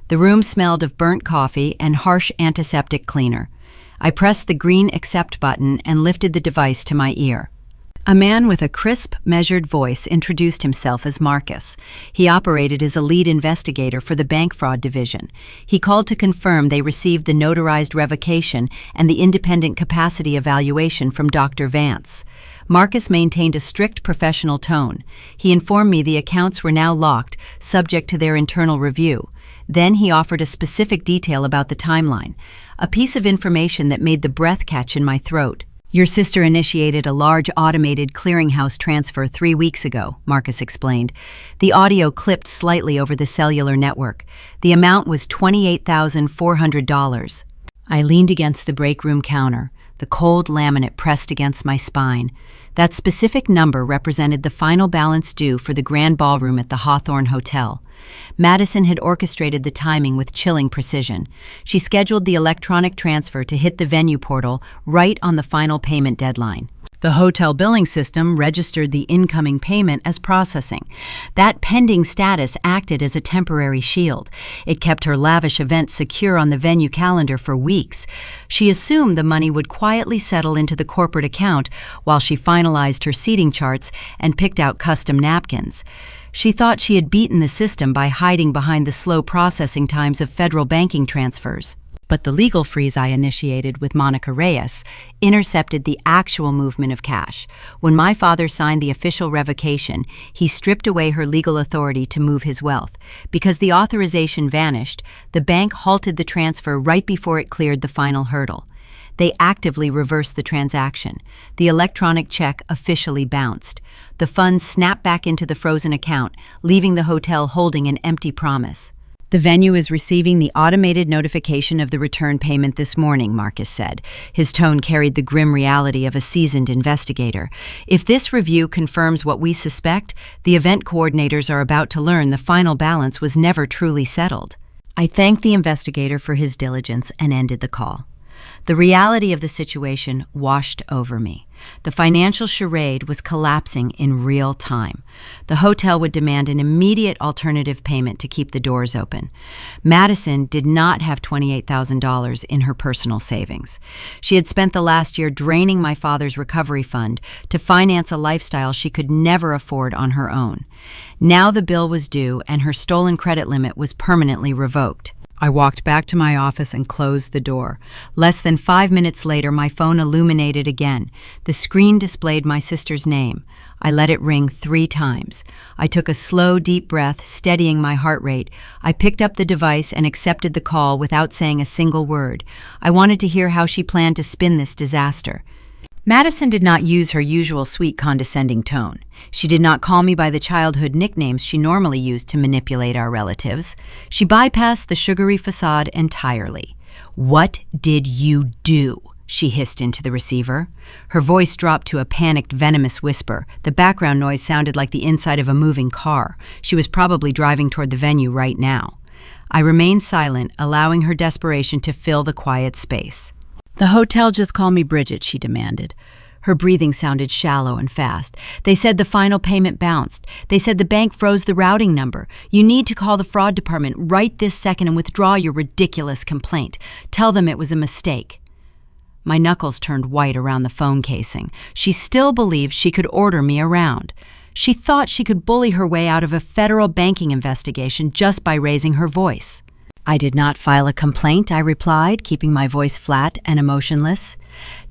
[SPEAKER 1] The room smelled of burnt coffee and harsh antiseptic cleaner. I pressed the green accept button and lifted the device to my ear. A man with a crisp, measured voice introduced himself as Marcus. He operated as a lead investigator for the bank fraud division. He called to confirm they received the notarized revocation and the independent capacity evaluation from Dr. Vance. Marcus maintained a strict professional tone. He informed me the accounts were now locked, subject to their internal review. Then he offered a specific detail about the timeline, a piece of information that made the breath catch in my throat. "Your sister initiated a large automated clearinghouse transfer 3 weeks ago," Marcus explained. The audio clipped slightly over the cellular network. The amount was $28,400. I leaned against the break room counter, the cold laminate pressed against my spine. That specific number represented the final balance due for the grand ballroom at the Hawthorne Hotel. Madison had orchestrated the timing with chilling precision. She scheduled the electronic transfer to hit the venue portal right on the final payment deadline. The hotel billing system registered the incoming payment as processing. That pending status acted as a temporary shield. It kept her lavish event secure on the venue calendar for weeks. She assumed the money would quietly settle into the corporate account while she finalized her seating charts and picked out custom napkins. She thought she had beaten the system by hiding behind the slow processing times of federal banking transfers. But the legal freeze I initiated with Monica Reyes intercepted the actual movement of cash. When my father signed the official revocation, he stripped away her legal authority to move his wealth. Because the authorization vanished, the bank halted the transfer right before it cleared the final hurdle. They actively reversed the transaction. The electronic check officially bounced. The funds snapped back into the frozen account, leaving the hotel holding an empty promise. "The venue is receiving the automated notification of the return payment this morning," Marcus said. His tone carried the grim reality of a seasoned investigator. "If this review confirms what we suspect, the event coordinators are about to learn the final balance was never truly settled." I thanked the investigator for his diligence and ended the call. The reality of the situation washed over me. The financial charade was collapsing in real time. The hotel would demand an immediate alternative payment to keep the doors open. Madison did not have $28,000 in her personal savings. She had spent the last year draining my father's recovery fund to finance a lifestyle she could never afford on her own. Now the bill was due and her stolen credit limit was permanently revoked. I walked back to my office and closed the door. Less than 5 minutes later, my phone illuminated again. The screen displayed my sister's name. I let it ring 3 times. I took a slow, deep breath, steadying my heart rate. I picked up the device and accepted the call without saying a single word. I wanted to hear how she planned to spin this disaster. Madison did not use her usual sweet, condescending tone. She did not call me by the childhood nicknames she normally used to manipulate our relatives. She bypassed the sugary facade entirely. "What did you do?" she hissed into the receiver. Her voice dropped to a panicked, venomous whisper. The background noise sounded like the inside of a moving car. She was probably driving toward the venue right now. I remained silent, allowing her desperation to fill the quiet space. "The hotel just called me Bridget," she demanded. Her breathing sounded shallow and fast. "They said the final payment bounced. They said the bank froze the routing number. You need to call the fraud department right this second and withdraw your ridiculous complaint. Tell them it was a mistake." My knuckles turned white around the phone casing. She still believed she could order me around. She thought she could bully her way out of a federal banking investigation just by raising her voice. "I did not file a complaint," I replied, keeping my voice flat and emotionless.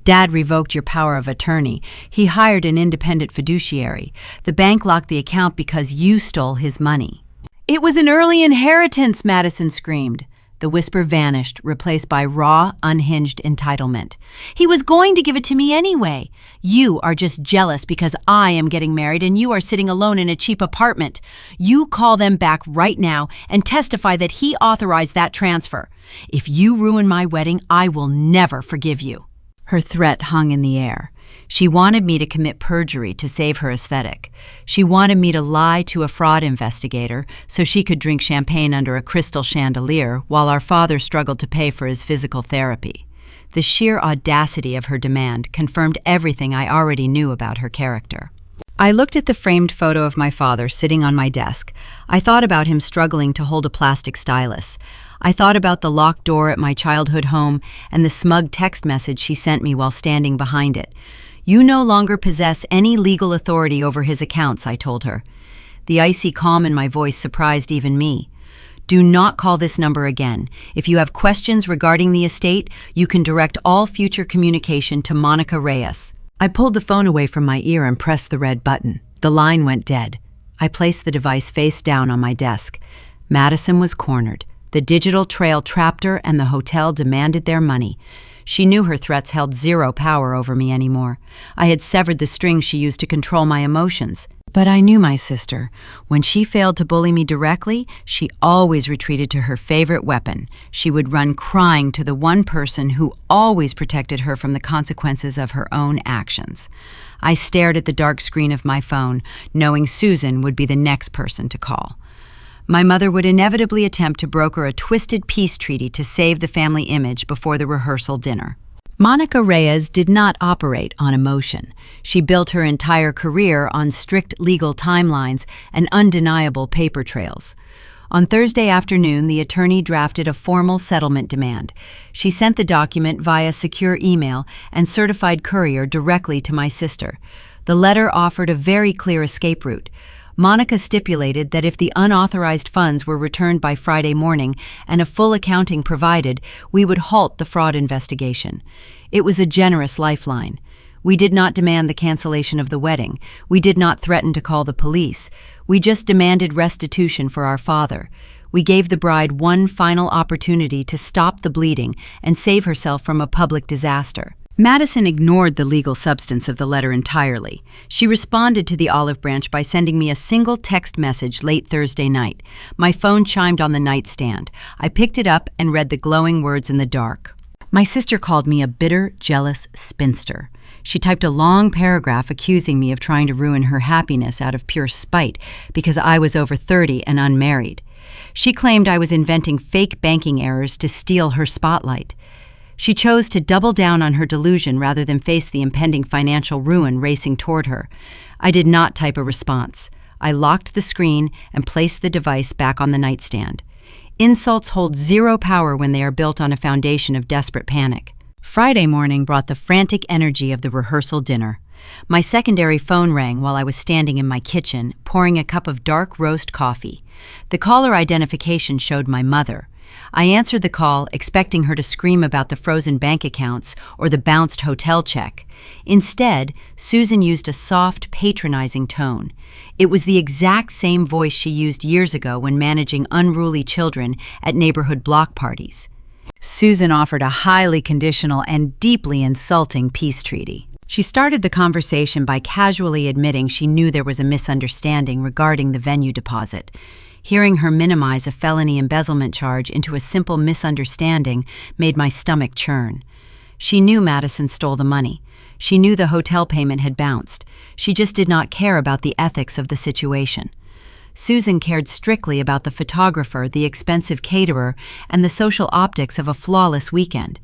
[SPEAKER 1] "Dad revoked your power of attorney. He hired an independent fiduciary. The bank locked the account because you stole his money." "It was an early inheritance," Madison screamed. The whisper vanished, replaced by raw, unhinged entitlement. "He was going to give it to me anyway. You are just jealous because I am getting married and you are sitting alone in a cheap apartment. You call them back right now and testify that he authorized that transfer. If you ruin my wedding, I will never forgive you." Her threat hung in the air. She wanted me to commit perjury to save her aesthetic. She wanted me to lie to a fraud investigator so she could drink champagne under a crystal chandelier while our father struggled to pay for his physical therapy. The sheer audacity of her demand confirmed everything I already knew about her character. I looked at the framed photo of my father sitting on my desk. I thought about him struggling to hold a plastic stylus. I thought about the locked door at my childhood home and the smug text message she sent me while standing behind it. "You no longer possess any legal authority over his accounts," I told her. The icy calm in my voice surprised even me. "Do not call this number again. If you have questions regarding the estate, you can direct all future communication to Monica Reyes." I pulled the phone away from my ear and pressed the red button. The line went dead. I placed the device face down on my desk. Madison was cornered. The digital trail trapped her and the hotel demanded their money. She knew her threats held zero power over me anymore. I had severed the strings she used to control my emotions. But I knew my sister. When she failed to bully me directly, she always retreated to her favorite weapon. She would run crying to the one person who always protected her from the consequences of her own actions. I stared at the dark screen of my phone, knowing Susan would be the next person to call. My mother would inevitably attempt to broker a twisted peace treaty to save the family image before the rehearsal dinner. Monica Reyes did not operate on emotion. She built her entire career on strict legal timelines and undeniable paper trails. On Thursday afternoon, the attorney drafted a formal settlement demand. She sent the document via secure email and certified courier directly to my sister. The letter offered a very clear escape route. Monica stipulated that if the unauthorized funds were returned by Friday morning and a full accounting provided, we would halt the fraud investigation. It was a generous lifeline. We did not demand the cancellation of the wedding. We did not threaten to call the police. We just demanded restitution for our father. We gave the bride one final opportunity to stop the bleeding and save herself from a public disaster. Madison ignored the legal substance of the letter entirely. She responded to the olive branch by sending me a single text message late Thursday night. My phone chimed on the nightstand. I picked it up and read the glowing words in the dark. My sister called me a bitter, jealous spinster. She typed a long paragraph accusing me of trying to ruin her happiness out of pure spite because I was over 30 and unmarried. She claimed I was inventing fake banking errors to steal her spotlight. She chose to double down on her delusion rather than face the impending financial ruin racing toward her. I did not type a response. I locked the screen and placed the device back on the nightstand. Insults hold zero power when they are built on a foundation of desperate panic. Friday morning brought the frantic energy of the rehearsal dinner. My secondary phone rang while I was standing in my kitchen, pouring a cup of dark roast coffee. The caller identification showed my mother. I answered the call, expecting her to scream about the frozen bank accounts or the bounced hotel check. Instead, Susan used a soft, patronizing tone. It was the exact same voice she used years ago when managing unruly children at neighborhood block parties. Susan offered a highly conditional and deeply insulting peace treaty. She started the conversation by casually admitting she knew there was a misunderstanding regarding the venue deposit. Hearing her minimize a felony embezzlement charge into a simple misunderstanding made my stomach churn. She knew Madison stole the money. She knew the hotel payment had bounced. She just did not care about the ethics of the situation. Susan cared strictly about the photographer, the expensive caterer, and the social optics of a flawless weekend.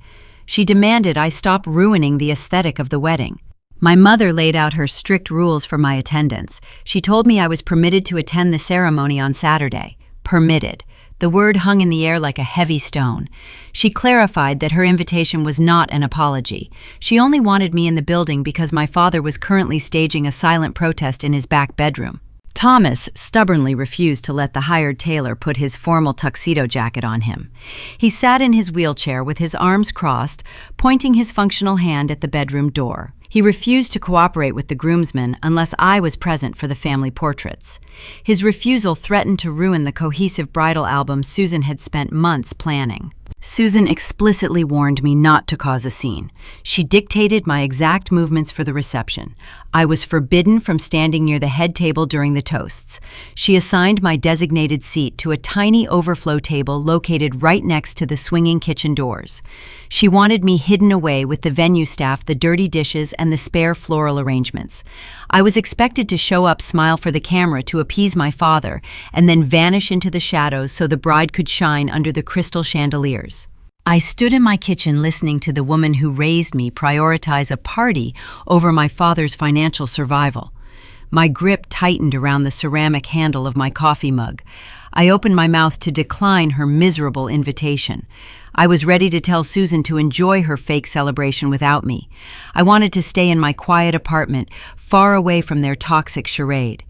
[SPEAKER 1] She demanded I stop ruining the aesthetic of the wedding. My mother laid out her strict rules for my attendance. She told me I was permitted to attend the ceremony on Saturday. Permitted. The word hung in the air like a heavy stone. She clarified that her invitation was not an apology. She only wanted me in the building because my father was currently staging a silent protest in his back bedroom. Thomas stubbornly refused to let the hired tailor put his formal tuxedo jacket on him. He sat in his wheelchair with his arms crossed, pointing his functional hand at the bedroom door. He refused to cooperate with the groomsmen unless I was present for the family portraits. His refusal threatened to ruin the cohesive bridal album Susan had spent months planning. Susan explicitly warned me not to cause a scene. She dictated my exact movements for the reception. I was forbidden from standing near the head table during the toasts. She assigned my designated seat to a tiny overflow table located right next to the swinging kitchen doors. She wanted me hidden away with the venue staff, the dirty dishes, and the spare floral arrangements. I was expected to show up, smile for the camera to appease my father, and then vanish into the shadows so the bride could shine under the crystal chandeliers. I stood in my kitchen listening to the woman who raised me prioritize a party over my father's financial survival. My grip tightened around the ceramic handle of my coffee mug. I opened my mouth to decline her miserable invitation. I was ready to tell Susan to enjoy her fake celebration without me. I wanted to stay in my quiet apartment, far away from their toxic charade.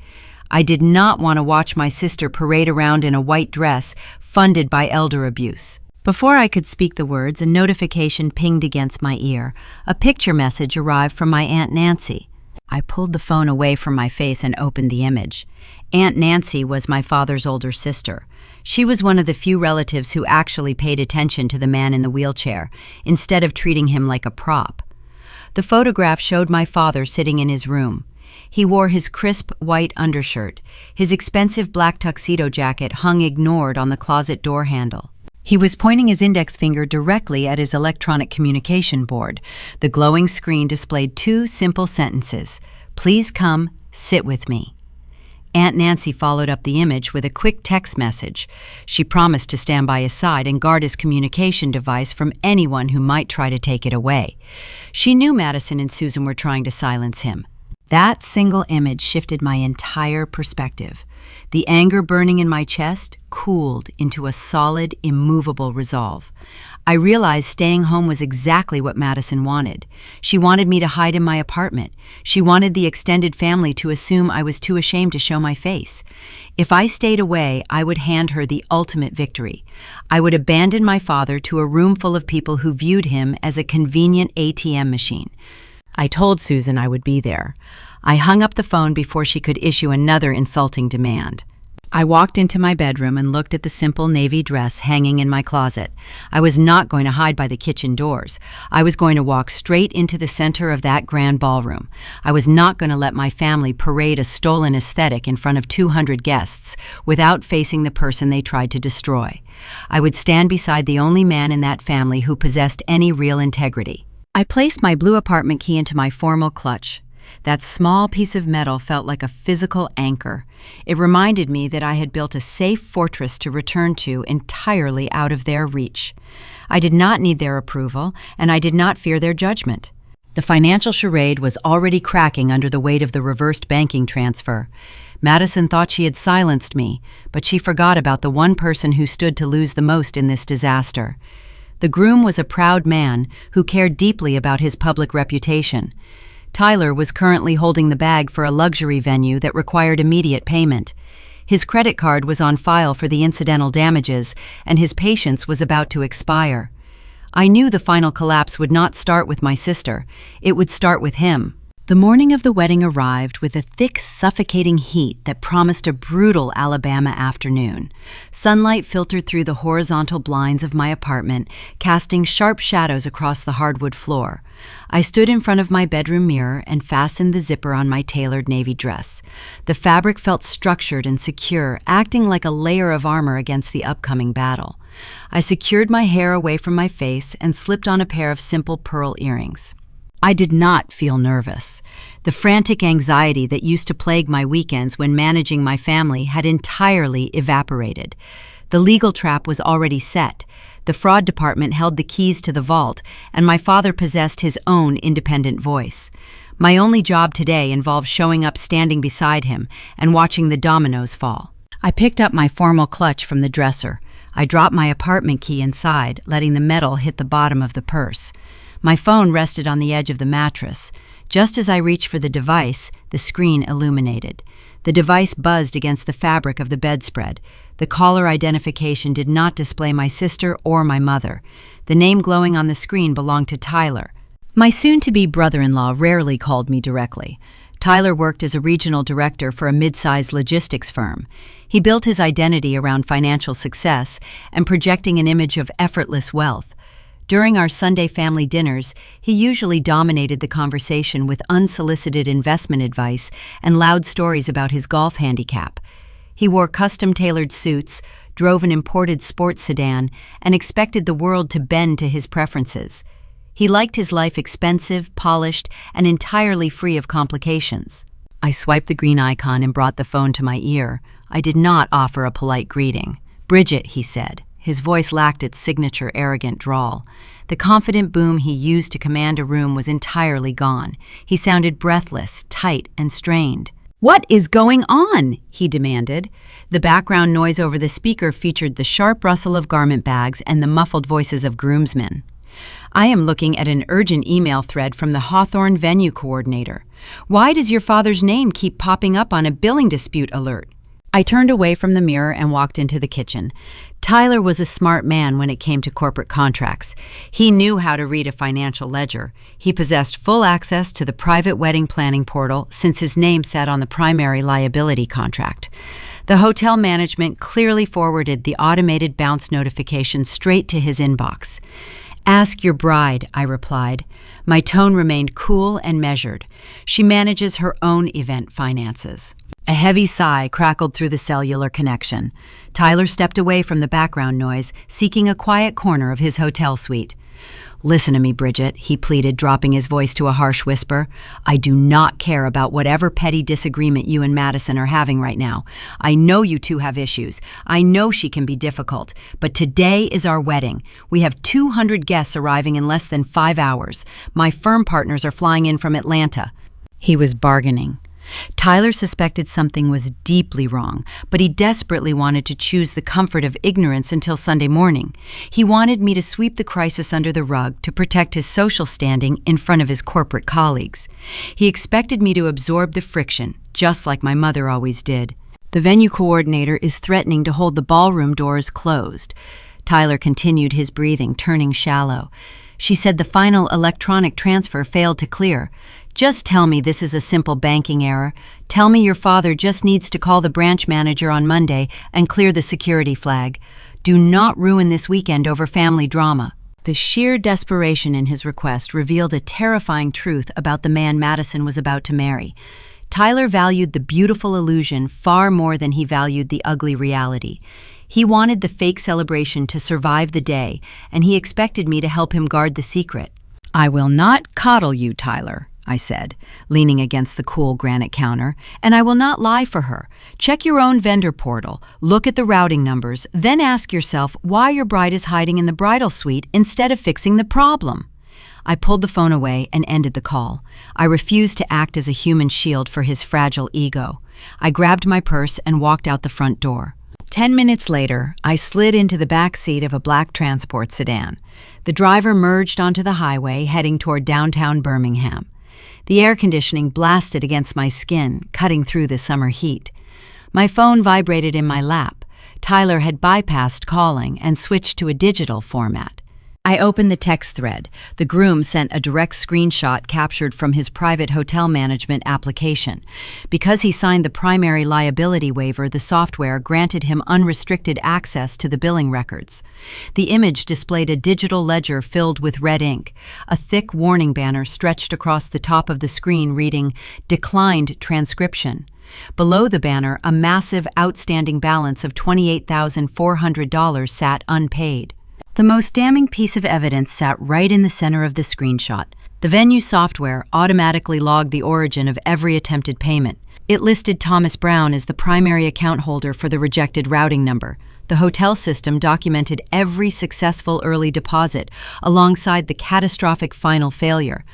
[SPEAKER 1] I did not want to watch my sister parade around in a white dress funded by elder abuse. Before I could speak the words, a notification pinged against my ear. A picture message arrived from my Aunt Nancy. I pulled the phone away from my face and opened the image. Aunt Nancy was my father's older sister. She was one of the few relatives who actually paid attention to the man in the wheelchair, instead of treating him like a prop. The photograph showed my father sitting in his room. He wore his crisp white undershirt. His expensive black tuxedo jacket hung ignored on the closet door handle. He was pointing his index finger directly at his electronic communication board. The glowing screen displayed two simple sentences: "Please come, sit with me." Aunt Nancy followed up the image with a quick text message. She promised to stand by his side and guard his communication device from anyone who might try to take it away. She knew Madison and Susan were trying to silence him. That single image shifted my entire perspective. The anger burning in my chest cooled into a solid, immovable resolve. I realized staying home was exactly what Madison wanted. She wanted me to hide in my apartment. She wanted the extended family to assume I was too ashamed to show my face. If I stayed away, I would hand her the ultimate victory. I would abandon my father to a room full of people who viewed him as a convenient ATM machine. I told Susan I would be there. I hung up the phone before she could issue another insulting demand. I walked into my bedroom and looked at the simple navy dress hanging in my closet. I was not going to hide by the kitchen doors. I was going to walk straight into the center of that grand ballroom. I was not going to let my family parade a stolen aesthetic in front of 200 guests without facing the person they tried to destroy. I would stand beside the only man in that family who possessed any real integrity. I placed my blue apartment key into my formal clutch. That small piece of metal felt like a physical anchor. It reminded me that I had built a safe fortress to return to entirely out of their reach. I did not need their approval, and I did not fear their judgment. The financial charade was already cracking under the weight of the reversed banking transfer. Madison thought she had silenced me, but she forgot about the one person who stood to lose the most in this disaster. The groom was a proud man who cared deeply about his public reputation. Tyler was currently holding the bag for a luxury venue that required immediate payment. His credit card was on file for the incidental damages, and his patience was about to expire. I knew the final collapse would not start with my sister. It would start with him. The morning of the wedding arrived with a thick, suffocating heat that promised a brutal Alabama afternoon. Sunlight filtered through the horizontal blinds of my apartment, casting sharp shadows across the hardwood floor. I stood in front of my bedroom mirror and fastened the zipper on my tailored navy dress. The fabric felt structured and secure, acting like a layer of armor against the upcoming battle. I secured my hair away from my face and slipped on a pair of simple pearl earrings. I did not feel nervous. The frantic anxiety that used to plague my weekends when managing my family had entirely evaporated. The legal trap was already set. The fraud department held the keys to the vault, and my father possessed his own independent voice. My only job today involved showing up standing beside him and watching the dominoes fall. I picked up my formal clutch from the dresser. I dropped my apartment key inside, letting the metal hit the bottom of the purse. My phone rested on the edge of the mattress. Just as I reached for the device, the screen illuminated. The device buzzed against the fabric of the bedspread. The caller identification did not display my sister or my mother. The name glowing on the screen belonged to Tyler. My soon-to-be brother-in-law rarely called me directly. Tyler worked as a regional director for a mid-sized logistics firm. He built his identity around financial success and projecting an image of effortless wealth. During our Sunday family dinners, he usually dominated the conversation with unsolicited investment advice and loud stories about his golf handicap. He wore custom-tailored suits, drove an imported sports sedan, and expected the world to bend to his preferences. He liked his life expensive, polished, and entirely free of complications. I swiped the green icon and brought the phone to my ear. I did not offer a polite greeting. "Bridget," he said. His voice lacked its signature arrogant drawl. The confident boom he used to command a room was entirely gone. He sounded breathless, tight, and strained. "What is going on?" he demanded. The background noise over the speaker featured the sharp rustle of garment bags and the muffled voices of groomsmen. "I am looking at an urgent email thread from the Hawthorne venue coordinator. Why does your father's name keep popping up on a billing dispute alert?" I turned away from the mirror and walked into the kitchen. Tyler was a smart man when it came to corporate contracts. He knew how to read a financial ledger. He possessed full access to the private wedding planning portal since his name sat on the primary liability contract. The hotel management clearly forwarded the automated bounce notification straight to his inbox. "Ask your bride," I replied. My tone remained cool and measured. She manages her own event finances. A heavy sigh crackled through the cellular connection. Tyler stepped away from the background noise, seeking a quiet corner of his hotel suite. "Listen to me, Bridget," he pleaded, dropping his voice to a harsh whisper. "I do not care about whatever petty disagreement you and Madison are having right now. I know you two have issues. I know she can be difficult. But today is our wedding. We have 200 guests arriving in less than 5 hours. My firm partners are flying in from Atlanta." He was bargaining. Tyler suspected something was deeply wrong, but he desperately wanted to choose the comfort of ignorance until Sunday morning. He wanted me to sweep the crisis under the rug to protect his social standing in front of his corporate colleagues. He expected me to absorb the friction, just like my mother always did. "The venue coordinator is threatening to hold the ballroom doors closed." Tyler continued his breathing, turning shallow. She said the final electronic transfer failed to clear. Just tell me this is a simple banking error. Tell me your father just needs to call the branch manager on Monday and clear the security flag. Do not ruin this weekend over family drama. The sheer desperation in his request revealed a terrifying truth about the man Madison was about to marry. Tyler valued the beautiful illusion far more than he valued the ugly reality. He wanted the fake celebration to survive the day, and he expected me to help him guard the secret. "I will not coddle you, Tyler," I said, leaning against the cool granite counter, "and I will not lie for her. Check your own vendor portal, look at the routing numbers, then ask yourself why your bride is hiding in the bridal suite instead of fixing the problem." I pulled the phone away and ended the call. I refused to act as a human shield for his fragile ego. I grabbed my purse and walked out the front door. 10 minutes later, I slid into the back seat of a black transport sedan. The driver merged onto the highway, heading toward downtown Birmingham. The air conditioning blasted against my skin, cutting through the summer heat. My phone vibrated in my lap. Tyler had bypassed calling and switched to a digital format. I opened the text thread. The groom sent a direct screenshot captured from his private hotel management application. Because he signed the primary liability waiver, the software granted him unrestricted access to the billing records. The image displayed a digital ledger filled with red ink. A thick warning banner stretched across the top of the screen reading, "Declined transcription." Below the banner, a massive outstanding balance of $28,400 sat unpaid. The most damning piece of evidence sat right in the center of the screenshot. The venue software automatically logged the origin of every attempted payment. It listed Thomas Brown as the primary account holder for the rejected routing number. The hotel system documented every successful early deposit alongside the catastrophic final failure.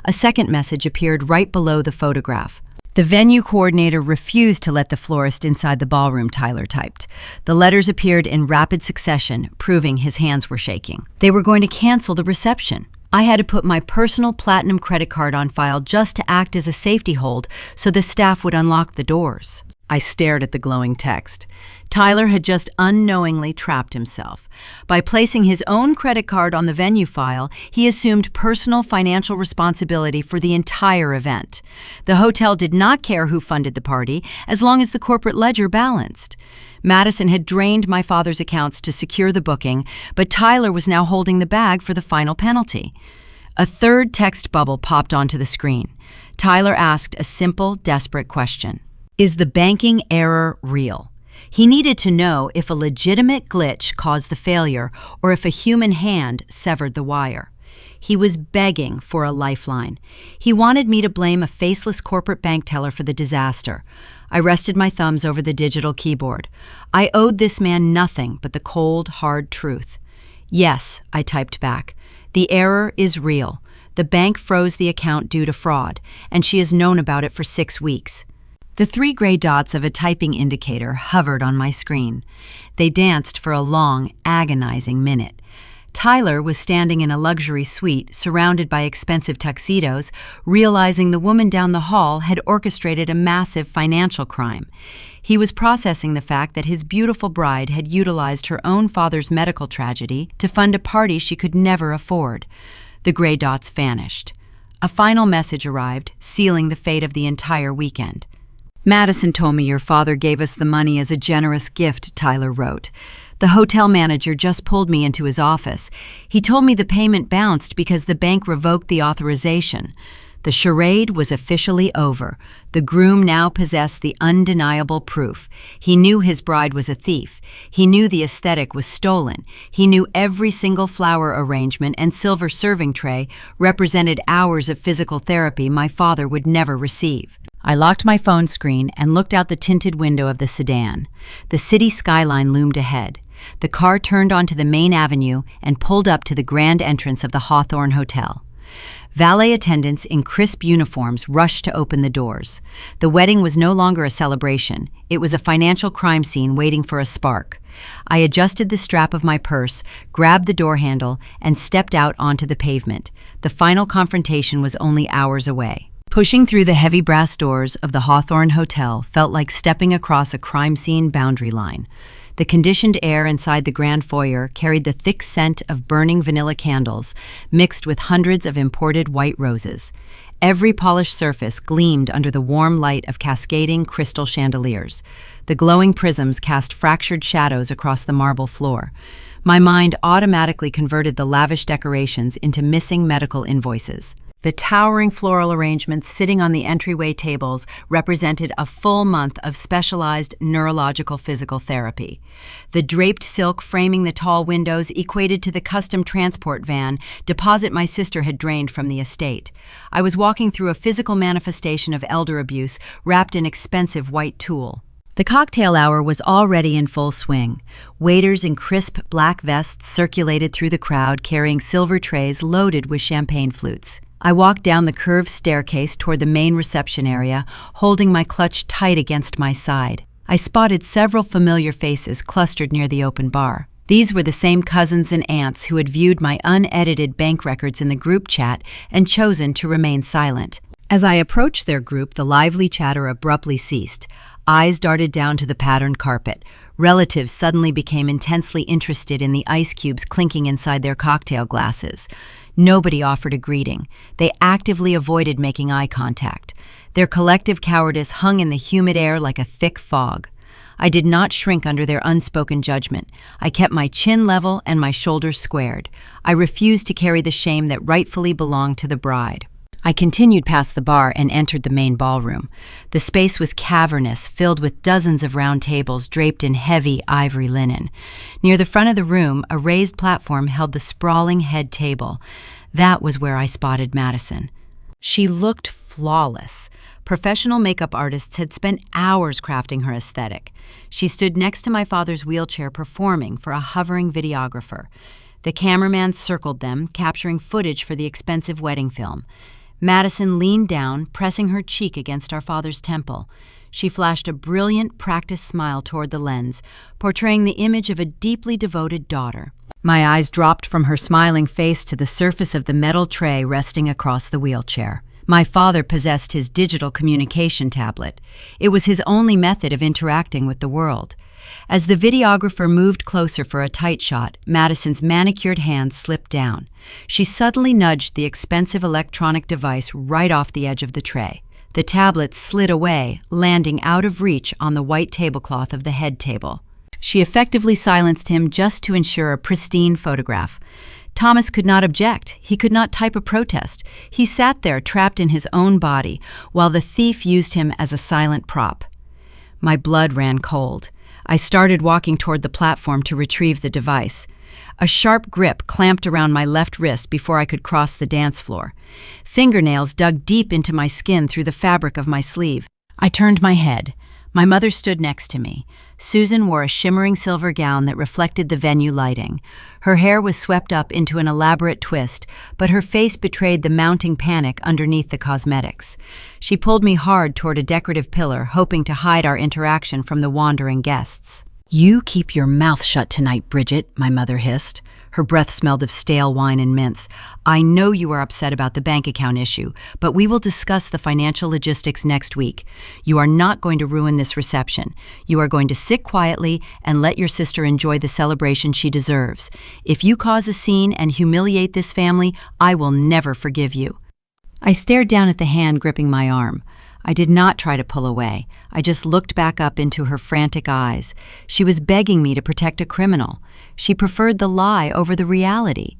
[SPEAKER 1] A second message appeared right below the photograph. "The venue coordinator refused to let the florist inside the ballroom," Tyler typed. The letters appeared in rapid succession, proving his hands were shaking. They were going to cancel the reception. I had to put my personal platinum credit card on file just to act as a safety hold so the staff would unlock the doors. I stared at the glowing text. Tyler had just unknowingly trapped himself. By placing his own credit card on the venue file, he assumed personal financial responsibility for the entire event. The hotel did not care who funded the party, as long as the corporate ledger balanced. Madison had drained my father's accounts to secure the booking, but Tyler was now holding the bag for the final penalty. A third text bubble popped onto the screen. Tyler asked a simple, desperate question. Is the banking error real? He needed to know if a legitimate glitch caused the failure or if a human hand severed the wire. He was begging for a lifeline. He wanted me to blame a faceless corporate bank teller for the disaster. I rested my thumbs over the digital keyboard. I owed this man nothing but the cold, hard truth. "Yes," I typed back. "The error is real. The bank froze the account due to fraud, and she has known about it for 6 weeks. The 3 gray dots of a typing indicator hovered on my screen. They danced for a long, agonizing minute. Tyler was standing in a luxury suite surrounded by expensive tuxedos, realizing the woman down the hall had orchestrated a massive financial crime. He was processing the fact that his beautiful bride had utilized her own father's medical tragedy to fund a party she could never afford. The gray dots vanished. A final message arrived, sealing the fate of the entire weekend. "Madison told me your father gave us the money as a generous gift," Tyler wrote. "The hotel manager just pulled me into his office. He told me the payment bounced because the bank revoked the authorization. The charade was officially over. The groom now possessed the undeniable proof. He knew his bride was a thief. He knew the aesthetic was stolen. He knew every single flower arrangement and silver serving tray represented hours of physical therapy my father would never receive." I locked my phone screen and looked out the tinted window of the sedan. The city skyline loomed ahead. The car turned onto the main avenue and pulled up to the grand entrance of the Hawthorne Hotel. Valet attendants in crisp uniforms rushed to open the doors. The wedding was no longer a celebration. It was a financial crime scene waiting for a spark. I adjusted the strap of my purse, grabbed the door handle, and stepped out onto the pavement. The final confrontation was only hours away. Pushing through the heavy brass doors of the Hawthorne Hotel felt like stepping across a crime scene boundary line. The conditioned air inside the grand foyer carried the thick scent of burning vanilla candles, mixed with hundreds of imported white roses. Every polished surface gleamed under the warm light of cascading crystal chandeliers. The glowing prisms cast fractured shadows across the marble floor. My mind automatically converted the lavish decorations into missing medical invoices. The towering floral arrangements sitting on the entryway tables represented a full month of specialized neurological physical therapy. The draped silk framing the tall windows equated to the custom transport van deposit my sister had drained from the estate. I was walking through a physical manifestation of elder abuse wrapped in expensive white tulle. The cocktail hour was already in full swing. Waiters in crisp black vests circulated through the crowd carrying silver trays loaded with champagne flutes. I walked down the curved staircase toward the main reception area, holding my clutch tight against my side. I spotted several familiar faces clustered near the open bar. These were the same cousins and aunts who had viewed my unedited bank records in the group chat and chosen to remain silent. As I approached their group, the lively chatter abruptly ceased. Eyes darted down to the patterned carpet. Relatives suddenly became intensely interested in the ice cubes clinking inside their cocktail glasses. Nobody offered a greeting. They actively avoided making eye contact. Their collective cowardice hung in the humid air like a thick fog. I did not shrink under their unspoken judgment. I kept my chin level and my shoulders squared. I refused to carry the shame that rightfully belonged to the bride. I continued past the bar and entered the main ballroom. The space was cavernous, filled with dozens of round tables draped in heavy ivory linen. Near the front of the room, a raised platform held the sprawling head table. That was where I spotted Madison. She looked flawless. Professional makeup artists had spent hours crafting her aesthetic. She stood next to my father's wheelchair performing for a hovering videographer. The cameraman circled them, capturing footage for the expensive wedding film. Madison leaned down, pressing her cheek against our father's temple. She flashed a brilliant, practiced smile toward the lens, portraying the image of a deeply devoted daughter. My eyes dropped from her smiling face to the surface of the metal tray resting across the wheelchair. My father possessed his digital communication tablet. It was his only method of interacting with the world. As the videographer moved closer for a tight shot, Madison's manicured hand slipped down. She suddenly nudged the expensive electronic device right off the edge of the tray. The tablet slid away, landing out of reach on the white tablecloth of the head table. She effectively silenced him just to ensure a pristine photograph. Thomas could not object. He could not type a protest. He sat there trapped in his own body, while the thief used him as a silent prop. My blood ran cold. I started walking toward the platform to retrieve the device. A sharp grip clamped around my left wrist before I could cross the dance floor. Fingernails dug deep into my skin through the fabric of my sleeve. I turned my head. My mother stood next to me. Susan wore a shimmering silver gown that reflected the venue lighting. Her hair was swept up into an elaborate twist, but her face betrayed the mounting panic underneath the cosmetics. She pulled me hard toward a decorative pillar, hoping to hide our interaction from the wandering guests. "You keep your mouth shut tonight, Bridget," my mother hissed. Her breath smelled of stale wine and mints. "I know you are upset about the bank account issue, but we will discuss the financial logistics next week. You are not going to ruin this reception. You are going to sit quietly and let your sister enjoy the celebration she deserves. If you cause a scene and humiliate this family, I will never forgive you." I stared down at the hand gripping my arm. I did not try to pull away. I just looked back up into her frantic eyes. She was begging me to protect a criminal. She preferred the lie over the reality.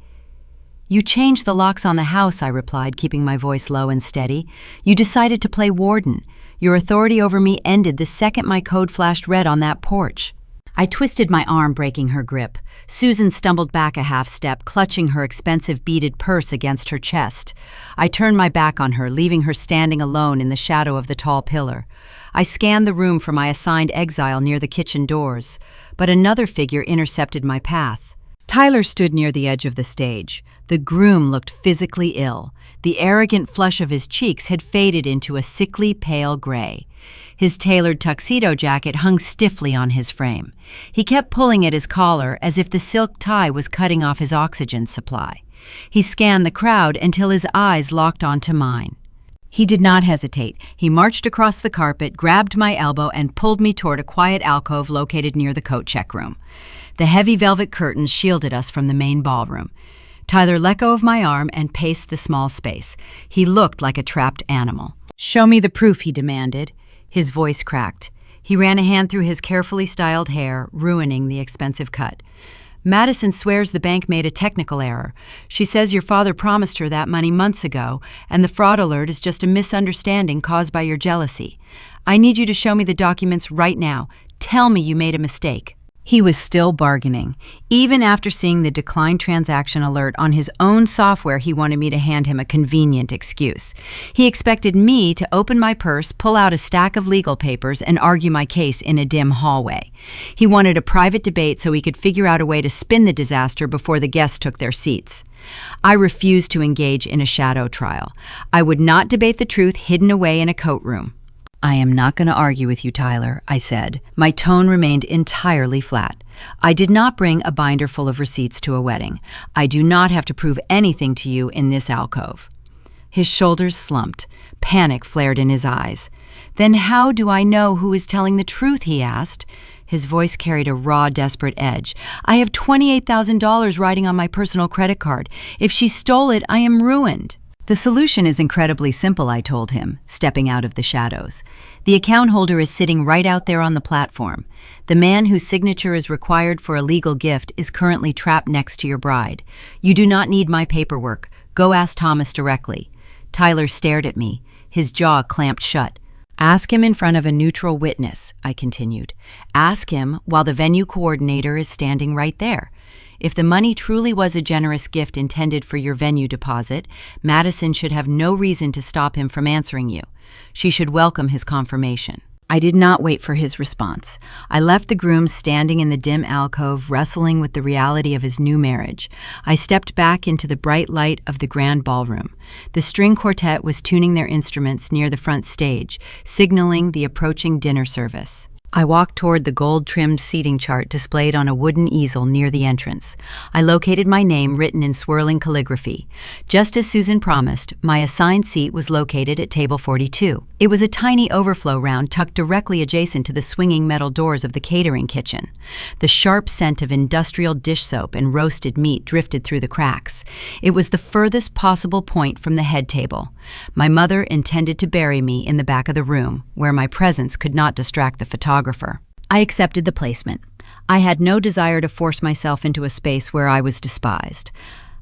[SPEAKER 1] "You changed the locks on the house," I replied, keeping my voice low and steady. "You decided to play warden. Your authority over me ended the second my code flashed red on that porch." I twisted my arm, breaking her grip. Susan stumbled back a half step, clutching her expensive beaded purse against her chest. I turned my back on her, leaving her standing alone in the shadow of the tall pillar. I scanned the room for my assigned exile near the kitchen doors, but another figure intercepted my path. Tyler stood near the edge of the stage. The groom looked physically ill. The arrogant flush of his cheeks had faded into a sickly pale gray. His tailored tuxedo jacket hung stiffly on his frame. He kept pulling at his collar as if the silk tie was cutting off his oxygen supply. He scanned the crowd until his eyes locked onto mine. He did not hesitate. He marched across the carpet, grabbed my elbow, and pulled me toward a quiet alcove located near the coat check room. The heavy velvet curtains shielded us from the main ballroom. Tyler let go of my arm and paced the small space. He looked like a trapped animal. "Show me the proof," he demanded. His voice cracked. He ran a hand through his carefully styled hair, ruining the expensive cut. "Madison swears the bank made a technical error. She says your father promised her that money months ago, and the fraud alert is just a misunderstanding caused by your jealousy. I need you to show me the documents right now. Tell me you made a mistake." He was still bargaining. Even after seeing the declined transaction alert on his own software, he wanted me to hand him a convenient excuse. He expected me to open my purse, pull out a stack of legal papers, and argue my case in a dim hallway. He wanted a private debate so he could figure out a way to spin the disaster before the guests took their seats. I refused to engage in a shadow trial. I would not debate the truth hidden away in a coat room. "I am not going to argue with you, Tyler," I said. My tone remained entirely flat. "I did not bring a binder full of receipts to a wedding. I do not have to prove anything to you in this alcove." His shoulders slumped. Panic flared in his eyes. "Then how do I know who is telling the truth?" he asked. His voice carried a raw, desperate edge. "I have $28,000 riding on my personal credit card. If she stole it, I am ruined." "The solution is incredibly simple," I told him, stepping out of the shadows. "The account holder is sitting right out there on the platform. The man whose signature is required for a legal gift is currently trapped next to your bride. You do not need my paperwork. Go ask Thomas directly." Tyler stared at me, his jaw clamped shut. "Ask him in front of a neutral witness," I continued. "Ask him while the venue coordinator is standing right there. If the money truly was a generous gift intended for your venue deposit, Madison should have no reason to stop him from answering you. She should welcome his confirmation." I did not wait for his response. I left the groom standing in the dim alcove, wrestling with the reality of his new marriage. I stepped back into the bright light of the grand ballroom. The string quartet was tuning their instruments near the front stage, signaling the approaching dinner service. I walked toward the gold-trimmed seating chart displayed on a wooden easel near the entrance. I located my name written in swirling calligraphy. Just as Susan promised, my assigned seat was located at table 42. It was a tiny overflow round tucked directly adjacent to the swinging metal doors of the catering kitchen. The sharp scent of industrial dish soap and roasted meat drifted through the cracks. It was the furthest possible point from the head table. My mother intended to bury me in the back of the room, where my presence could not distract the photographer. I accepted the placement. I had no desire to force myself into a space where I was despised.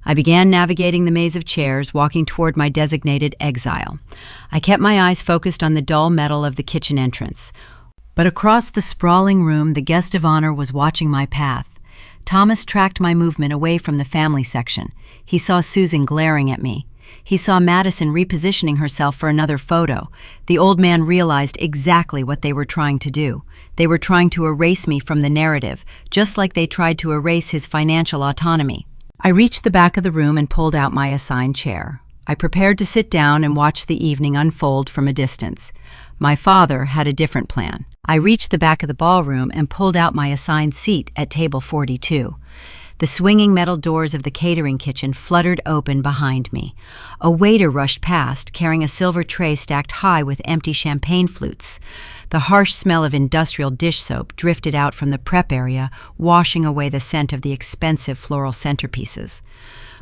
[SPEAKER 1] I began navigating the maze of chairs, walking toward my designated exile. I kept my eyes focused on the dull metal of the kitchen entrance. But across the sprawling room, the guest of honor was watching my path. Thomas tracked my movement away from the family section. He saw Susan glaring at me. He saw Madison repositioning herself for another photo. The old man realized exactly what they were trying to do. They were trying to erase me from the narrative, just like they tried to erase his financial autonomy. I reached the back of the room and pulled out my assigned chair. I prepared to sit down and watch the evening unfold from a distance. My father had a different plan. I reached the back of the ballroom and pulled out my assigned seat at table 42. The swinging metal doors of the catering kitchen fluttered open behind me. A waiter rushed past, carrying a silver tray stacked high with empty champagne flutes. The harsh smell of industrial dish soap drifted out from the prep area, washing away the scent of the expensive floral centerpieces.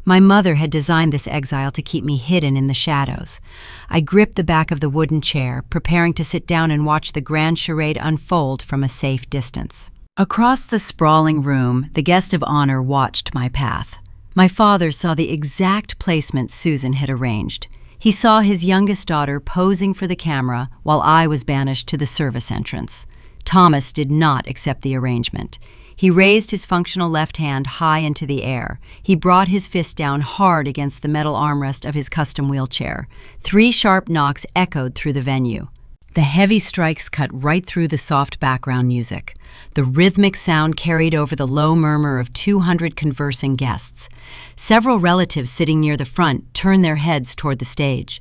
[SPEAKER 1] My mother had designed this exile to keep me hidden in the shadows. I gripped the back of the wooden chair, preparing to sit down and watch the grand charade unfold from a safe distance. Across the sprawling room, the guest of honor watched my path. My father saw the exact placement Susan had arranged. He saw his youngest daughter posing for the camera while I was banished to the service entrance. Thomas did not accept the arrangement. He raised his functional left hand high into the air. He brought his fist down hard against the metal armrest of his custom wheelchair. 3 sharp knocks echoed through the venue. The heavy strikes cut right through the soft background music. The rhythmic sound carried over the low murmur of 200 conversing guests. Several relatives sitting near the front turned their heads toward the stage.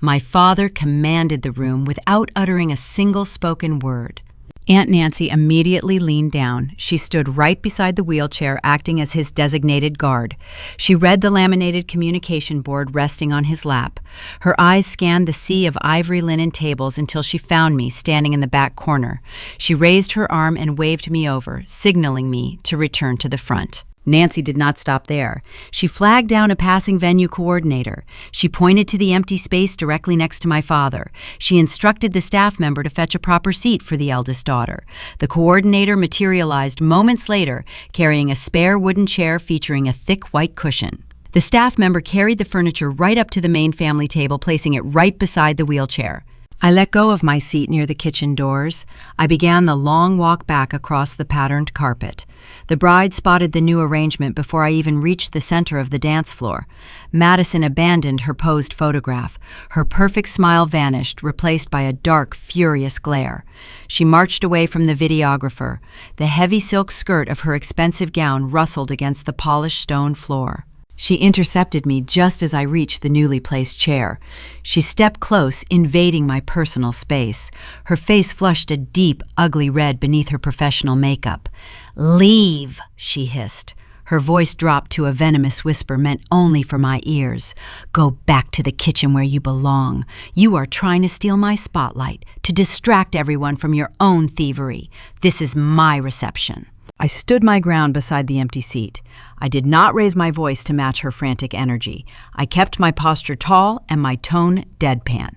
[SPEAKER 1] My father commanded the room without uttering a single spoken word. Aunt Nancy immediately leaned down. She stood right beside the wheelchair, acting as his designated guard. She read the laminated communication board resting on his lap. Her eyes scanned the sea of ivory linen tables until she found me standing in the back corner. She raised her arm and waved me over, signaling me to return to the front. Nancy did not stop there. She flagged down a passing venue coordinator. She pointed to the empty space directly next to my father. She instructed the staff member to fetch a proper seat for the eldest daughter. The coordinator materialized moments later, carrying a spare wooden chair featuring a thick white cushion. The staff member carried the furniture right up to the main family table, placing it right beside the wheelchair. I let go of my seat near the kitchen doors. I began the long walk back across the patterned carpet. The bride spotted the new arrangement before I even reached the center of the dance floor. Madison abandoned her posed photograph. Her perfect smile vanished, replaced by a dark, furious glare. She marched away from the videographer. The heavy silk skirt of her expensive gown rustled against the polished stone floor. She intercepted me just as I reached the newly placed chair. She stepped close, invading my personal space. Her face flushed a deep, ugly red beneath her professional makeup. "Leave," she hissed. Her voice dropped to a venomous whisper meant only for my ears. "Go back to the kitchen where you belong. You are trying to steal my spotlight, to distract everyone from your own thievery. This is my reception." I stood my ground beside the empty seat. I did not raise my voice to match her frantic energy. I kept my posture tall and my tone deadpan.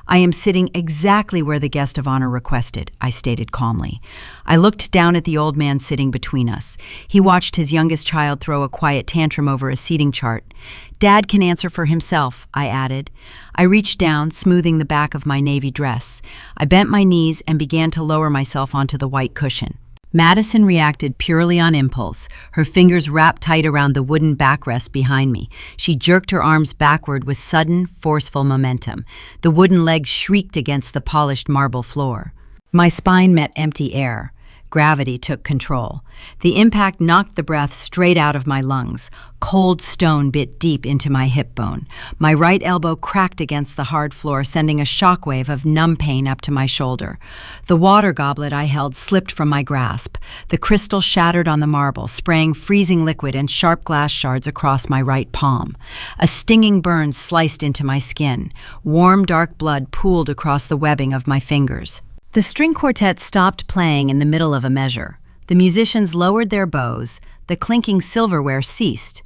[SPEAKER 1] "I am sitting exactly where the guest of honor requested," I stated calmly. I looked down at the old man sitting between us. He watched his youngest child throw a quiet tantrum over a seating chart. "Dad can answer for himself," I added. I reached down, smoothing the back of my navy dress. I bent my knees and began to lower myself onto the white cushion. Madison reacted purely on impulse, her fingers wrapped tight around the wooden backrest behind me. She jerked her arms backward with sudden, forceful momentum. The wooden legs shrieked against the polished marble floor. My spine met empty air. Gravity took control. The impact knocked the breath straight out of my lungs. Cold stone bit deep into my hip bone. My right elbow cracked against the hard floor, sending a shockwave of numb pain up to my shoulder. The water goblet I held slipped from my grasp. The crystal shattered on the marble, spraying freezing liquid and sharp glass shards across my right palm. A stinging burn sliced into my skin. Warm, dark blood pooled across the webbing of my fingers. The string quartet stopped playing in the middle of a measure. The musicians lowered their bows. The clinking silverware ceased.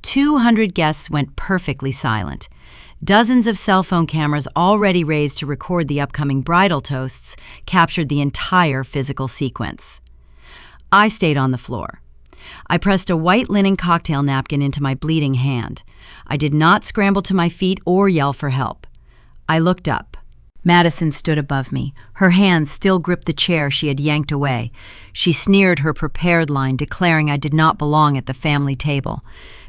[SPEAKER 1] 200 guests went perfectly silent. Dozens of cell phone cameras already raised to record the upcoming bridal toasts captured the entire physical sequence. I stayed on the floor. I pressed a white linen cocktail napkin into my bleeding hand. I did not scramble to my feet or yell for help. I looked up. Madison stood above me. Her hands still gripped the chair she had yanked away. She sneered her prepared line, declaring I did not belong at the family table.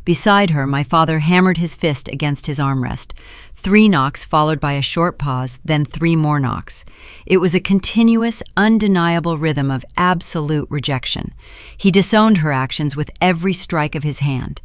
[SPEAKER 1] Beside her, my father hammered his fist against his armrest. 3 knocks followed by a short pause, then 3 more knocks. It was a continuous, undeniable rhythm of absolute rejection. He disowned her actions with every strike of his hand.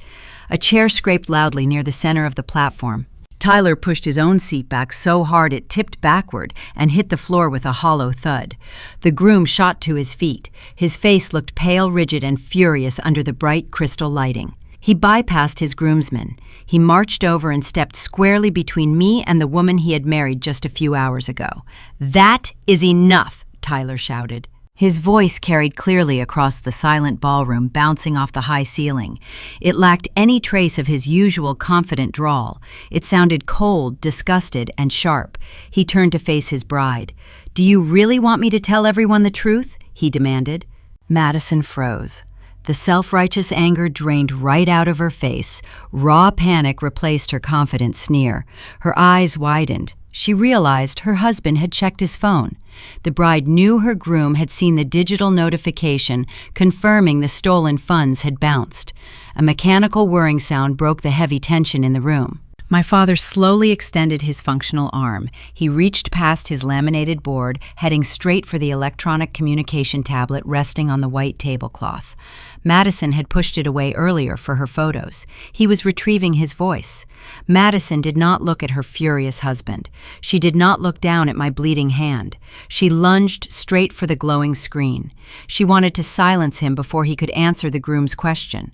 [SPEAKER 1] A chair scraped loudly near the center of the platform. Tyler pushed his own seat back so hard it tipped backward and hit the floor with a hollow thud. The groom shot to his feet. His face looked pale, rigid, and furious under the bright crystal lighting. He bypassed his groomsmen. He marched over and stepped squarely between me and the woman he had married just a few hours ago. "That is enough," Tyler shouted. His voice carried clearly across the silent ballroom, bouncing off the high ceiling. It lacked any trace of his usual confident drawl. It sounded cold, disgusted, and sharp. He turned to face his bride. "Do you really want me to tell everyone the truth?" he demanded. Madison froze. The self-righteous anger drained right out of her face. Raw panic replaced her confident sneer. Her eyes widened. She realized her husband had checked his phone. The bride knew her groom had seen the digital notification confirming the stolen funds had bounced. A mechanical whirring sound broke the heavy tension in the room. My father slowly extended his functional arm. He reached past his laminated board, heading straight for the electronic communication tablet resting on the white tablecloth. Madison had pushed it away earlier for her photos. He was retrieving his voice. Madison did not look at her furious husband. She did not look down at my bleeding hand. She lunged straight for the glowing screen. She wanted to silence him before he could answer the groom's question.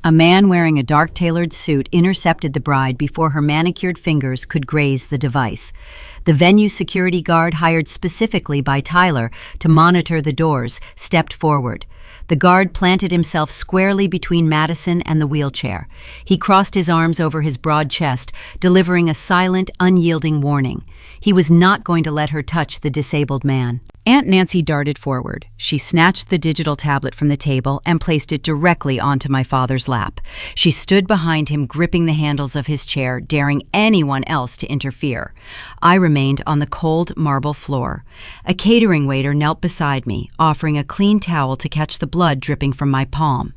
[SPEAKER 1] A man wearing a dark tailored suit intercepted the bride before her manicured fingers could graze the device. The venue security guard, hired specifically by Tyler to monitor the doors, stepped forward. The guard planted himself squarely between Madison and the wheelchair. He crossed his arms over his broad chest, delivering a silent, unyielding warning. He was not going to let her touch the disabled man. Aunt Nancy darted forward. She snatched the digital tablet from the table and placed it directly onto my father's lap. She stood behind him, gripping the handles of his chair, daring anyone else to interfere. I remained on the cold marble floor. A catering waiter knelt beside me, offering a clean towel to catch the blood dripping from my palm.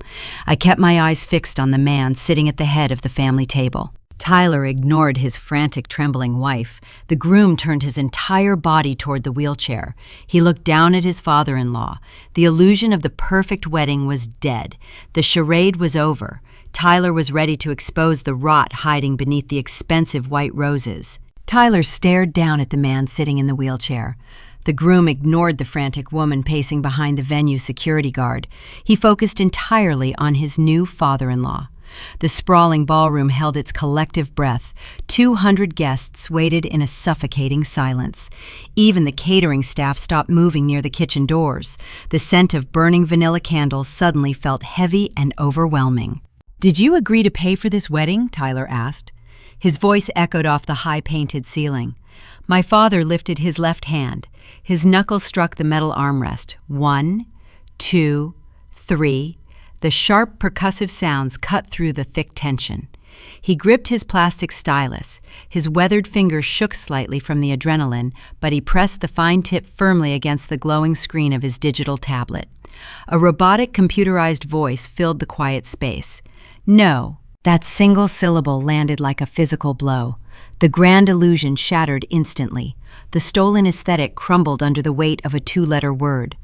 [SPEAKER 1] I kept my eyes fixed on the man sitting at the head of the family table. Tyler ignored his frantic, trembling wife. The groom turned his entire body toward the wheelchair. He looked down at his father-in-law. The illusion of the perfect wedding was dead. The charade was over. Tyler was ready to expose the rot hiding beneath the expensive white roses. Tyler stared down at the man sitting in the wheelchair. The groom ignored the frantic woman pacing behind the venue security guard. He focused entirely on his new father-in-law. The sprawling ballroom held its collective breath. 200 guests waited in a suffocating silence. Even the catering staff stopped moving near the kitchen doors. The scent of burning vanilla candles suddenly felt heavy and overwhelming. "Did you agree to pay for this wedding?" Tyler asked. His voice echoed off the high-painted ceiling. My father lifted his left hand. His knuckles struck the metal armrest. 1, 2, 3. The sharp, percussive sounds cut through the thick tension. He gripped his plastic stylus. His weathered fingers shook slightly from the adrenaline, but he pressed the fine tip firmly against the glowing screen of his digital tablet. A robotic, computerized voice filled the quiet space. "No." That single syllable landed like a physical blow. The grand illusion shattered instantly. The stolen aesthetic crumbled under the weight of a two-letter word.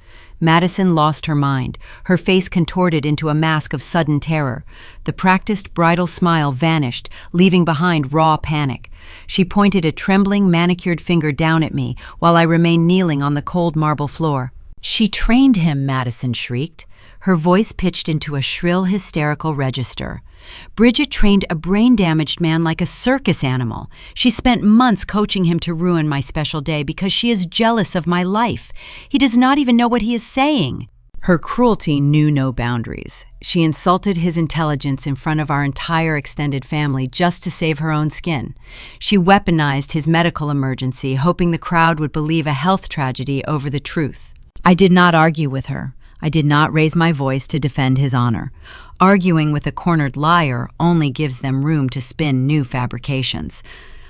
[SPEAKER 1] Madison lost her mind. Her face contorted into a mask of sudden terror. The practiced bridal smile vanished, leaving behind raw panic. She pointed a trembling, manicured finger down at me while I remained kneeling on the cold marble floor. "She trained him," Madison shrieked. Her voice pitched into a shrill, hysterical register. "Bridget trained a brain-damaged man like a circus animal. She spent months coaching him to ruin my special day because she is jealous of my life. He does not even know what he is saying." Her cruelty knew no boundaries. She insulted his intelligence in front of our entire extended family just to save her own skin. She weaponized his medical emergency, hoping the crowd would believe a health tragedy over the truth. I did not argue with her. I did not raise my voice to defend his honor. Arguing with a cornered liar only gives them room to spin new fabrications.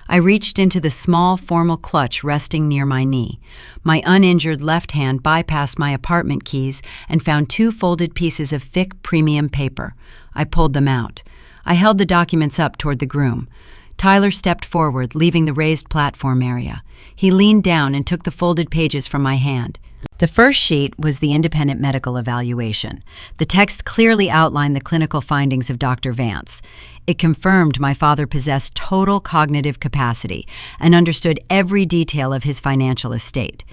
[SPEAKER 1] I reached into the small, formal clutch resting near my knee. My uninjured left hand bypassed my apartment keys and found 2 folded pieces of thick, premium paper. I pulled them out. I held the documents up toward the groom. Tyler stepped forward, leaving the raised platform area. He leaned down and took the folded pages from my hand. The first sheet was the independent medical evaluation. The text clearly outlined the clinical findings of Dr. Vance. It confirmed my father possessed total cognitive capacity and understood every detail of his financial estate.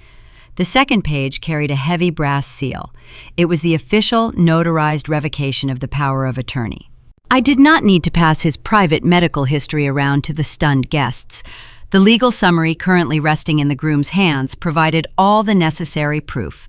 [SPEAKER 1] The second page carried a heavy brass seal. It was the official, notarized revocation of the power of attorney. I did not need to pass his private medical history around to the stunned guests. The legal summary currently resting in the groom's hands provided all the necessary proof.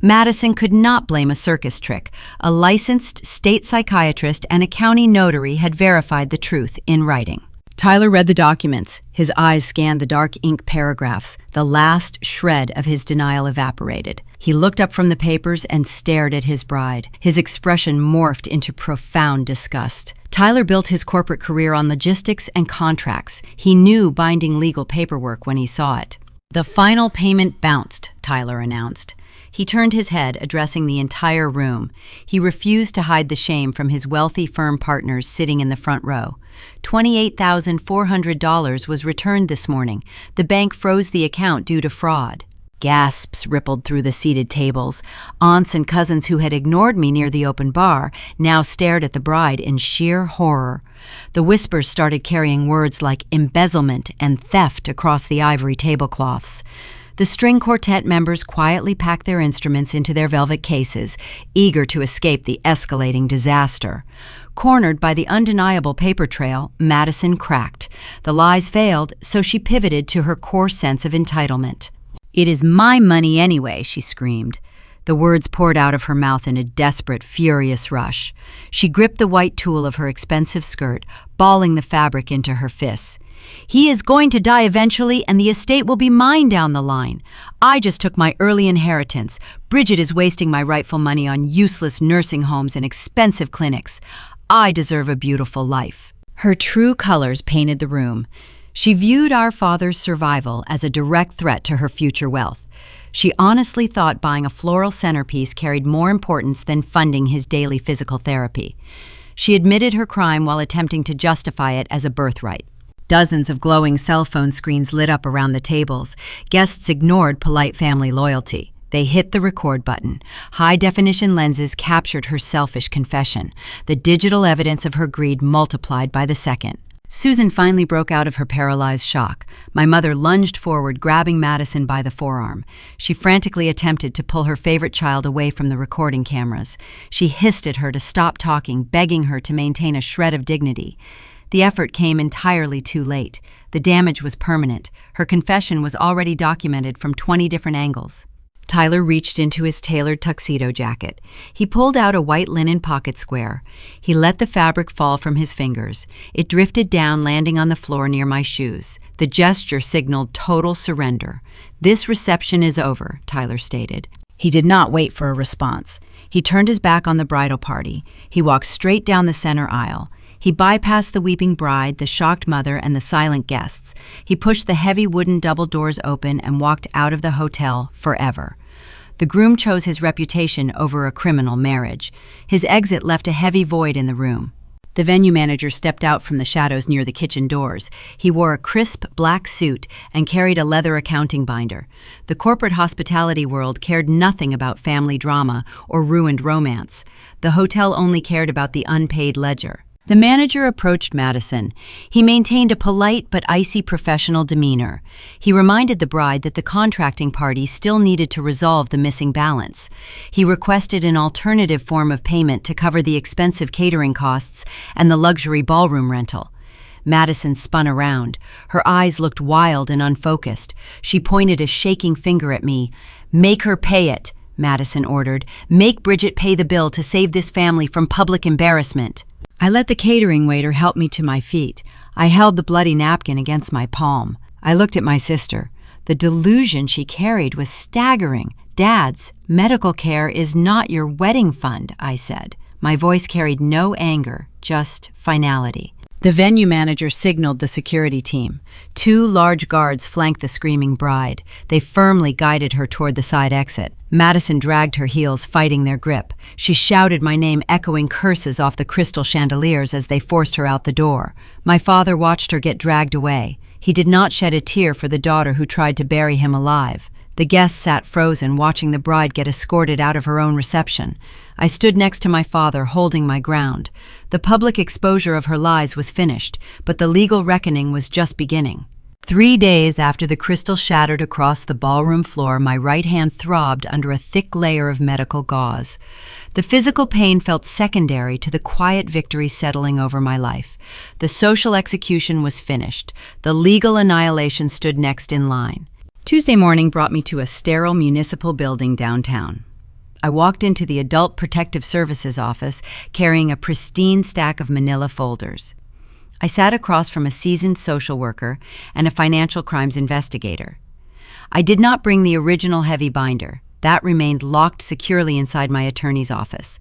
[SPEAKER 1] Madison could not blame a circus trick. A licensed state psychiatrist and a county notary had verified the truth in writing. Tyler read the documents. His eyes scanned the dark ink paragraphs. The last shred of his denial evaporated. He looked up from the papers and stared at his bride. His expression morphed into profound disgust. Tyler built his corporate career on logistics and contracts. He knew binding legal paperwork when he saw it. "The final payment bounced," Tyler announced. He turned his head, addressing the entire room. He refused to hide the shame from his wealthy firm partners sitting in the front row. $28,400 was returned this morning. The bank froze the account due to fraud. Gasps rippled through the seated tables. Aunts and cousins who had ignored me near the open bar now stared at the bride in sheer horror. The whispers started carrying words like embezzlement and theft across the ivory tablecloths. The string quartet members quietly packed their instruments into their velvet cases, eager to escape the escalating disaster. Cornered by the undeniable paper trail, Madison cracked. The lies failed, so she pivoted to her core sense of entitlement. "It is my money anyway," she screamed. The words poured out of her mouth in a desperate, furious rush. She gripped the white tulle of her expensive skirt, balling the fabric into her fists. "He is going to die eventually, and the estate will be mine down the line. I just took my early inheritance. Bridget is wasting my rightful money on useless nursing homes and expensive clinics. I deserve a beautiful life." Her true colors painted the room. She viewed our father's survival as a direct threat to her future wealth. She honestly thought buying a floral centerpiece carried more importance than funding his daily physical therapy. She admitted her crime while attempting to justify it as a birthright. Dozens of glowing cell phone screens lit up around the tables. Guests ignored polite family loyalty. They hit the record button. High-definition lenses captured her selfish confession, the digital evidence of her greed multiplied by the second. Susan finally broke out of her paralyzed shock. My mother lunged forward, grabbing Madison by the forearm. She frantically attempted to pull her favorite child away from the recording cameras. She hissed at her to stop talking, begging her to maintain a shred of dignity. The effort came entirely too late. The damage was permanent. Her confession was already documented from 20 different angles. Tyler reached into his tailored tuxedo jacket. He pulled out a white linen pocket square. He let the fabric fall from his fingers. It drifted down, landing on the floor near my shoes. The gesture signaled total surrender. "This reception is over," Tyler stated. He did not wait for a response. He turned his back on the bridal party. He walked straight down the center aisle. He bypassed the weeping bride, the shocked mother, and the silent guests. He pushed the heavy wooden double doors open and walked out of the hotel forever. The groom chose his reputation over a criminal marriage. His exit left a heavy void in the room. The venue manager stepped out from the shadows near the kitchen doors. He wore a crisp black suit and carried a leather accounting binder. The corporate hospitality world cared nothing about family drama or ruined romance. The hotel only cared about the unpaid ledger. The manager approached Madison. He maintained a polite but icy professional demeanor. He reminded the bride that the contracting party still needed to resolve the missing balance. He requested an alternative form of payment to cover the expensive catering costs and the luxury ballroom rental. Madison spun around. Her eyes looked wild and unfocused. She pointed a shaking finger at me. "Make her pay it," Madison ordered. "Make Bridget pay the bill to save this family from public embarrassment." I let the catering waiter help me to my feet. I held the bloody napkin against my palm. I looked at my sister. The delusion she carried was staggering. "Dads, medical care is not your wedding fund," I said. My voice carried no anger, just finality. The venue manager signaled the security team. 2 large guards flanked the screaming bride. They firmly guided her toward the side exit. Madison dragged her heels, fighting their grip. She shouted my name, echoing curses off the crystal chandeliers as they forced her out the door. My father watched her get dragged away. He did not shed a tear for the daughter who tried to bury him alive. The guests sat frozen, watching the bride get escorted out of her own reception. I stood next to my father, holding my ground. The public exposure of her lies was finished, but the legal reckoning was just beginning. 3 days after the crystal shattered across the ballroom floor, my right hand throbbed under a thick layer of medical gauze. The physical pain felt secondary to the quiet victory settling over my life. The social execution was finished. The legal annihilation stood next in line. Tuesday morning brought me to a sterile municipal building downtown. I walked into the Adult Protective Services office carrying a pristine stack of manila folders. I sat across from a seasoned social worker and a financial crimes investigator. I did not bring the original heavy binder. That remained locked securely inside my attorney's office.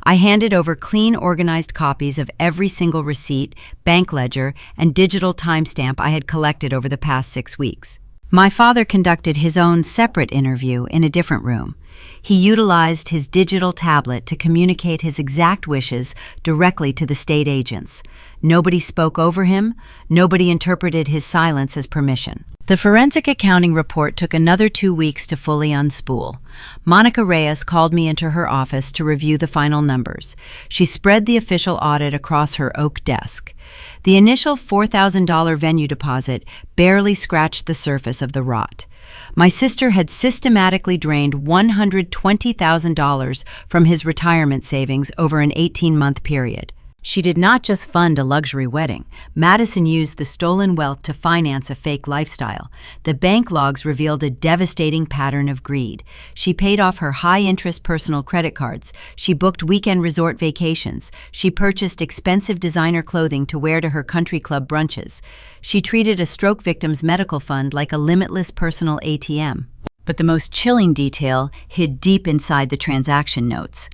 [SPEAKER 1] I handed over clean, organized copies of every single receipt, bank ledger, and digital timestamp I had collected over the past 6 weeks. My father conducted his own separate interview in a different room. He utilized his digital tablet to communicate his exact wishes directly to the state agents. Nobody spoke over him. Nobody interpreted his silence as permission. The forensic accounting report took another 2 weeks to fully unspool. Monica Reyes called me into her office to review the final numbers. She spread the official audit across her oak desk. The initial $4,000 venue deposit barely scratched the surface of the rot. My sister had systematically drained $120,000 from his retirement savings over an 18-month period. She did not just fund a luxury wedding. Madison used the stolen wealth to finance a fake lifestyle. The bank logs revealed a devastating pattern of greed. She paid off her high-interest personal credit cards. She booked weekend resort vacations. She purchased expensive designer clothing to wear to her country club brunches. She treated a stroke victim's medical fund like a limitless personal ATM. But the most chilling detail hid deep inside the transaction notes.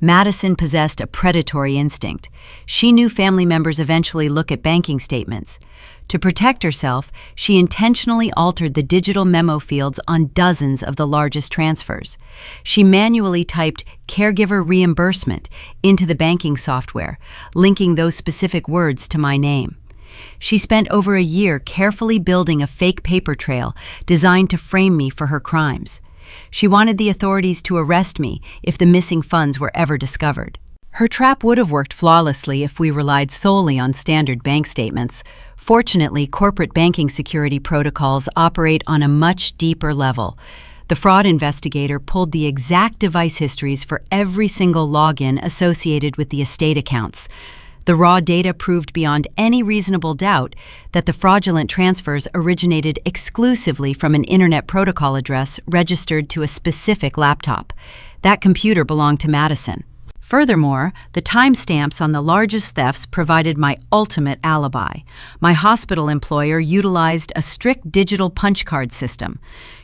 [SPEAKER 1] Madison possessed a predatory instinct. She knew family members eventually look at banking statements. To protect herself, she intentionally altered the digital memo fields on dozens of the largest transfers. She manually typed caregiver reimbursement into the banking software, linking those specific words to my name. She spent over a year carefully building a fake paper trail designed to frame me for her crimes. She wanted the authorities to arrest me if the missing funds were ever discovered. Her trap would have worked flawlessly if we relied solely on standard bank statements. Fortunately, corporate banking security protocols operate on a much deeper level. The fraud investigator pulled the exact device histories for every single login associated with the estate accounts. The raw data proved beyond any reasonable doubt that the fraudulent transfers originated exclusively from an Internet Protocol address registered to a specific laptop. That computer belonged to Madison. Furthermore, the timestamps on the largest thefts provided my ultimate alibi. My hospital employer utilized a strict digital punch card system.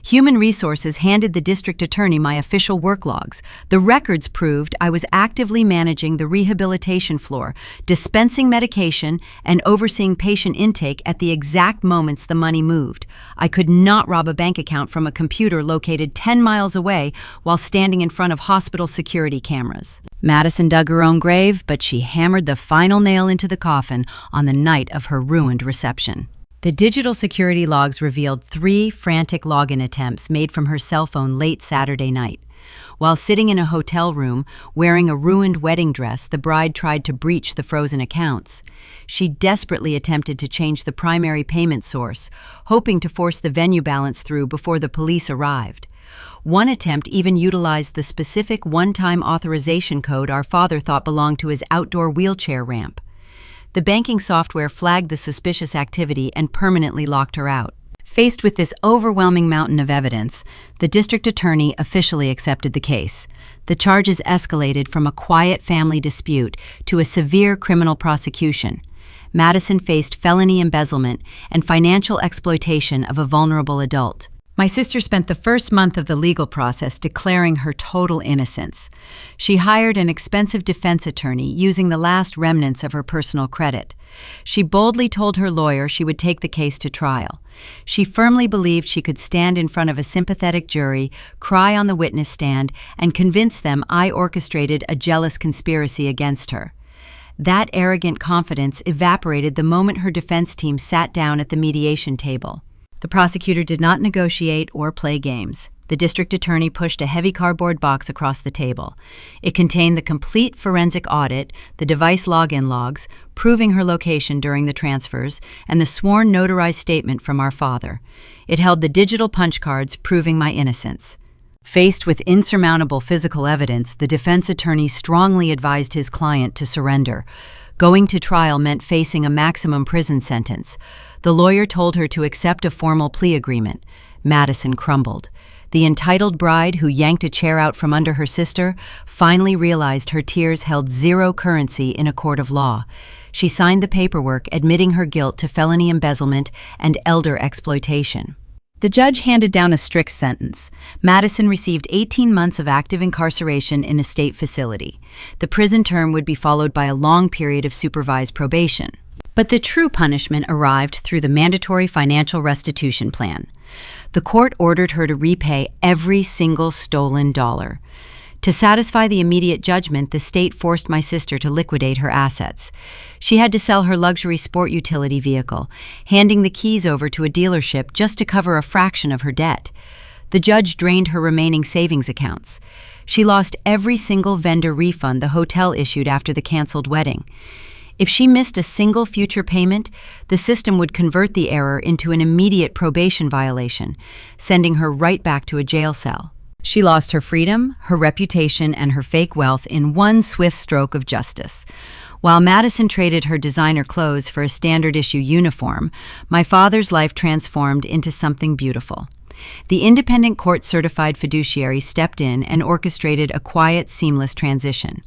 [SPEAKER 1] Human Resources handed the district attorney my official work logs. The records proved I was actively managing the rehabilitation floor, dispensing medication, and overseeing patient intake at the exact moments the money moved. I could not rob a bank account from a computer located 10 miles away while standing in front of hospital security cameras. Madison dug her own grave, but she hammered the final nail into the coffin on the night of her ruined reception. The digital security logs revealed 3 frantic login attempts made from her cell phone late Saturday night. While sitting in a hotel room, wearing a ruined wedding dress, the bride tried to breach the frozen accounts. She desperately attempted to change the primary payment source, hoping to force the venue balance through before the police arrived. One attempt even utilized the specific one-time authorization code our father thought belonged to his outdoor wheelchair ramp. The banking software flagged the suspicious activity and permanently locked her out. Faced with this overwhelming mountain of evidence, the district attorney officially accepted the case. The charges escalated from a quiet family dispute to a severe criminal prosecution. Madison faced felony embezzlement and financial exploitation of a vulnerable adult. My sister spent the first month of the legal process declaring her total innocence. She hired an expensive defense attorney using the last remnants of her personal credit. She boldly told her lawyer she would take the case to trial. She firmly believed she could stand in front of a sympathetic jury, cry on the witness stand, and convince them I orchestrated a jealous conspiracy against her. That arrogant confidence evaporated the moment her defense team sat down at the mediation table. The prosecutor did not negotiate or play games. The district attorney pushed a heavy cardboard box across the table. It contained the complete forensic audit, the device login logs, proving her location during the transfers, and the sworn notarized statement from our father. It held the digital punch cards proving my innocence. Faced with insurmountable physical evidence, the defense attorney strongly advised his client to surrender. Going to trial meant facing a maximum prison sentence. The lawyer told her to accept a formal plea agreement. Madison crumbled. The entitled bride, who yanked a chair out from under her sister, finally realized her tears held zero currency in a court of law. She signed the paperwork admitting her guilt to felony embezzlement and elder exploitation. The judge handed down a strict sentence. Madison received 18 months of active incarceration in a state facility. The prison term would be followed by a long period of supervised probation. But the true punishment arrived through the mandatory financial restitution plan. The court ordered her to repay every single stolen dollar. To satisfy the immediate judgment, the state forced my sister to liquidate her assets. She had to sell her luxury sport utility vehicle, handing the keys over to a dealership just to cover a fraction of her debt. The judge drained her remaining savings accounts. She lost every single vendor refund the hotel issued after the canceled wedding. If she missed a single future payment, the system would convert the error into an immediate probation violation, sending her right back to a jail cell. She lost her freedom, her reputation, and her fake wealth in one swift stroke of justice. While Madison traded her designer clothes for a standard-issue uniform, my father's life transformed into something beautiful. The independent court-certified fiduciary stepped in and orchestrated a quiet, seamless transition.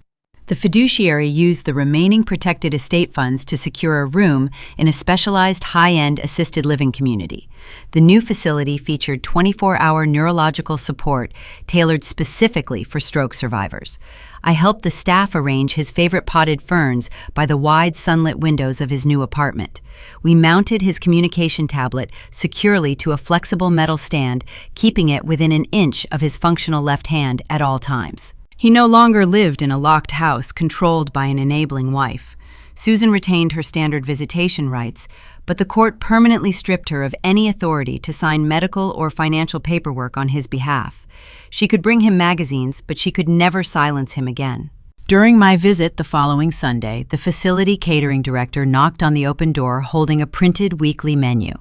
[SPEAKER 1] The fiduciary used the remaining protected estate funds to secure a room in a specialized high-end assisted living community. The new facility featured 24-hour neurological support tailored specifically for stroke survivors. I helped the staff arrange his favorite potted ferns by the wide sunlit windows of his new apartment. We mounted his communication tablet securely to a flexible metal stand, keeping it within an inch of his functional left hand at all times. He no longer lived in a locked house controlled by an enabling wife. Susan retained her standard visitation rights, but the court permanently stripped her of any authority to sign medical or financial paperwork on his behalf. She could bring him magazines, but she could never silence him again. During my visit the following Sunday, the facility catering director knocked on the open door holding a printed weekly menu.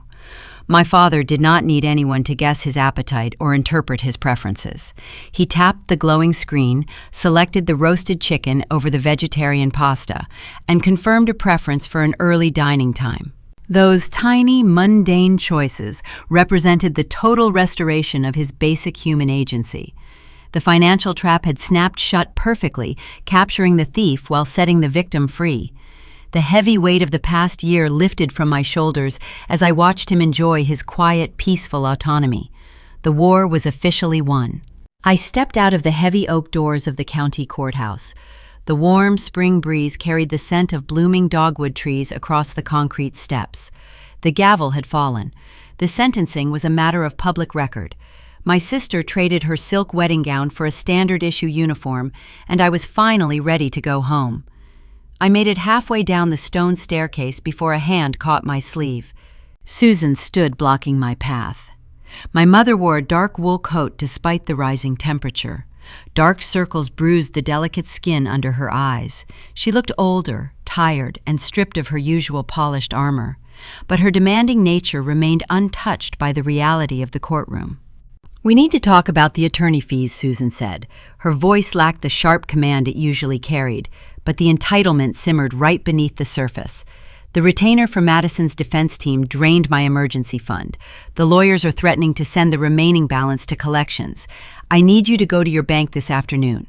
[SPEAKER 1] My father did not need anyone to guess his appetite or interpret his preferences. He tapped the glowing screen, selected the roasted chicken over the vegetarian pasta, and confirmed a preference for an early dining time. Those tiny, mundane choices represented the total restoration of his basic human agency. The financial trap had snapped shut perfectly, capturing the thief while setting the victim free. The heavy weight of the past year lifted from my shoulders as I watched him enjoy his quiet, peaceful autonomy. The war was officially won. I stepped out of the heavy oak doors of the county courthouse. The warm spring breeze carried the scent of blooming dogwood trees across the concrete steps. The gavel had fallen. The sentencing was a matter of public record. My sister traded her silk wedding gown for a standard-issue uniform, and I was finally ready to go home. I made it halfway down the stone staircase before a hand caught my sleeve. Susan stood blocking my path. My mother wore a dark wool coat despite the rising temperature. Dark circles bruised the delicate skin under her eyes. She looked older, tired, and stripped of her usual polished armor. But her demanding nature remained untouched by the reality of the courtroom. "We need to talk about the attorney fees," Susan said. Her voice lacked the sharp command it usually carried, but the entitlement simmered right beneath the surface. The retainer for Madison's defense team drained my emergency fund. The lawyers are threatening to send the remaining balance to collections. I need you to go to your bank this afternoon.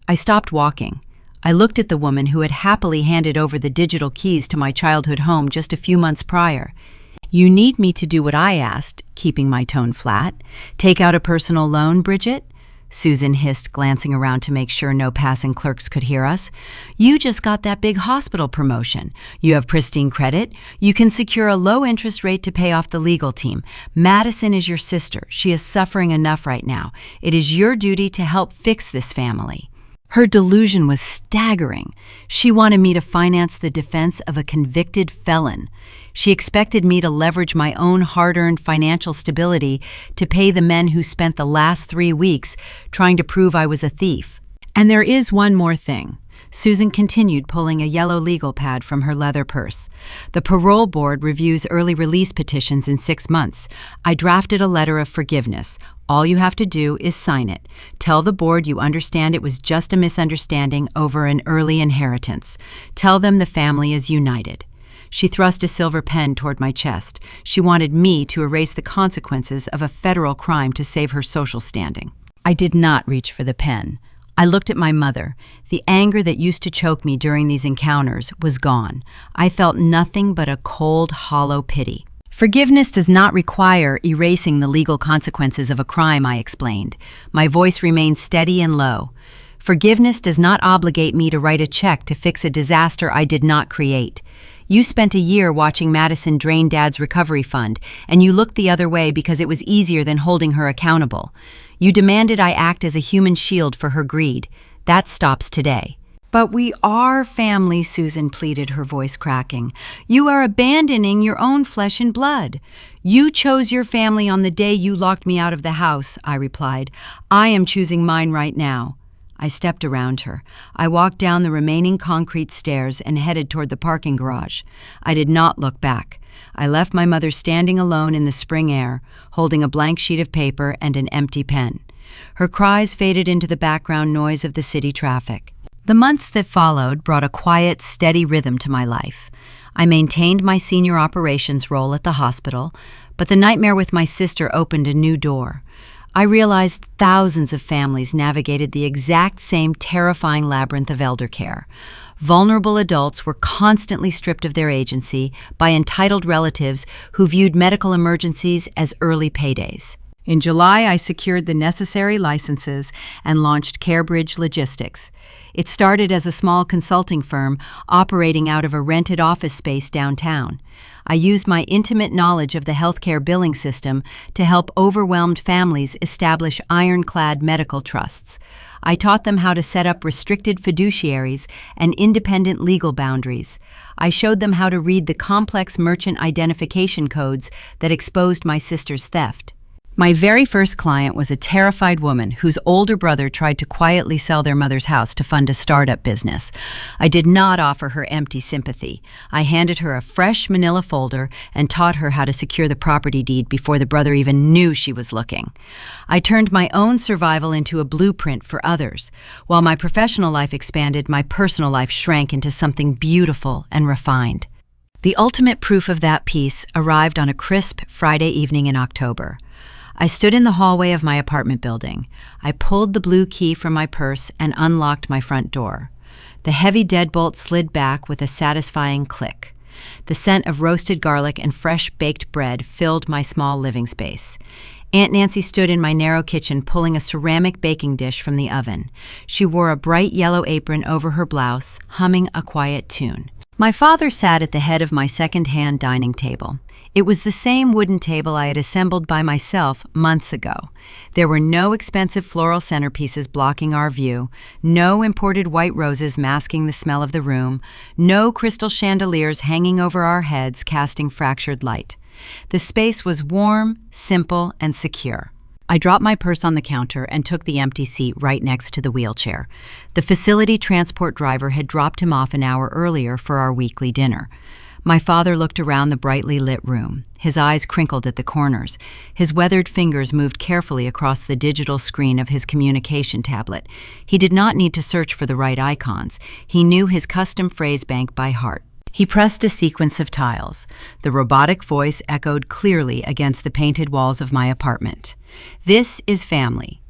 [SPEAKER 1] I stopped walking. I looked at the woman who had happily handed over the digital keys to my childhood home just a few months prior. "You need me to do what I asked," keeping my tone flat. "Take out a personal loan, Bridget?" Susan hissed, glancing around to make sure no passing clerks could hear us. "You just got that big hospital promotion. You have pristine credit. You can secure a low interest rate to pay off the legal team. Madison is your sister. She is suffering enough right now. It is your duty to help fix this family." Her delusion was staggering. She wanted me to finance the defense of a convicted felon. She expected me to leverage my own hard-earned financial stability to pay the men who spent the last 3 weeks trying to prove I was a thief. "And there is one more thing." Susan continued, pulling a yellow legal pad from her leather purse. "The parole board reviews early release petitions in 6 months. I drafted a letter of forgiveness. All you have to do is sign it. Tell the board you understand it was just a misunderstanding over an early inheritance. Tell them the family is united." She thrust a silver pen toward my chest. She wanted me to erase the consequences of a federal crime to save her social standing. I did not reach for the pen. I looked at my mother. The anger that used to choke me during these encounters was gone. I felt nothing but a cold, hollow pity. "Forgiveness does not require erasing the legal consequences of a crime," I explained. My voice remained steady and low. "Forgiveness does not obligate me to write a check to fix a disaster I did not create. You spent a year watching Madison drain Dad's recovery fund, and you looked the other way because it was easier than holding her accountable. You demanded I act as a human shield for her greed. That stops today. But we are family, Susan pleaded, her voice cracking. You are abandoning your own flesh and blood. You chose your family on the day you locked me out of the house, I replied. I am choosing mine right now. I stepped around her. I walked down the remaining concrete stairs and headed toward the parking garage. I did not look back. I left my mother standing alone in the spring air, holding a blank sheet of paper and an empty pen. Her cries faded into the background noise of the city traffic. The months that followed brought a quiet, steady rhythm to my life. I maintained my senior operations role at the hospital, but the nightmare with my sister opened a new door. I realized thousands of families navigated the exact same terrifying labyrinth of elder care. Vulnerable adults were constantly stripped of their agency by entitled relatives who viewed medical emergencies as early paydays. In July, I secured the necessary licenses and launched CareBridge Logistics. It started as a small consulting firm operating out of a rented office space downtown. I used my intimate knowledge of the healthcare billing system to help overwhelmed families establish ironclad medical trusts. I taught them how to set up restricted fiduciaries and independent legal boundaries. I showed them how to read the complex merchant identification codes that exposed my sister's theft. My very first client was a terrified woman whose older brother tried to quietly sell their mother's house to fund a startup business. I did not offer her empty sympathy. I handed her a fresh manila folder and taught her how to secure the property deed before the brother even knew she was looking. I turned my own survival into a blueprint for others. While my professional life expanded, my personal life shrank into something beautiful and refined. The ultimate proof of that peace arrived on a crisp Friday evening in October. I stood in the hallway of my apartment building. I pulled the blue key from my purse and unlocked my front door. The heavy deadbolt slid back with a satisfying click. The scent of roasted garlic and fresh baked bread filled my small living space. Aunt Nancy stood in my narrow kitchen pulling a ceramic baking dish from the oven. She wore a bright yellow apron over her blouse, humming a quiet tune. My father sat at the head of my second-hand dining table. It was the same wooden table I had assembled by myself months ago. There were no expensive floral centerpieces blocking our view, no imported white roses masking the smell of the room, no crystal chandeliers hanging over our heads casting fractured light. The space was warm, simple, and secure. I dropped my purse on the counter and took the empty seat right next to the wheelchair. The facility transport driver had dropped him off an hour earlier for our weekly dinner. My father looked around the brightly lit room. His eyes crinkled at the corners. His weathered fingers moved carefully across the digital screen of his communication tablet. He did not need to search for the right icons. He knew his custom phrase bank by heart. He pressed a sequence of tiles. The robotic voice echoed clearly against the painted walls of my apartment. This is family.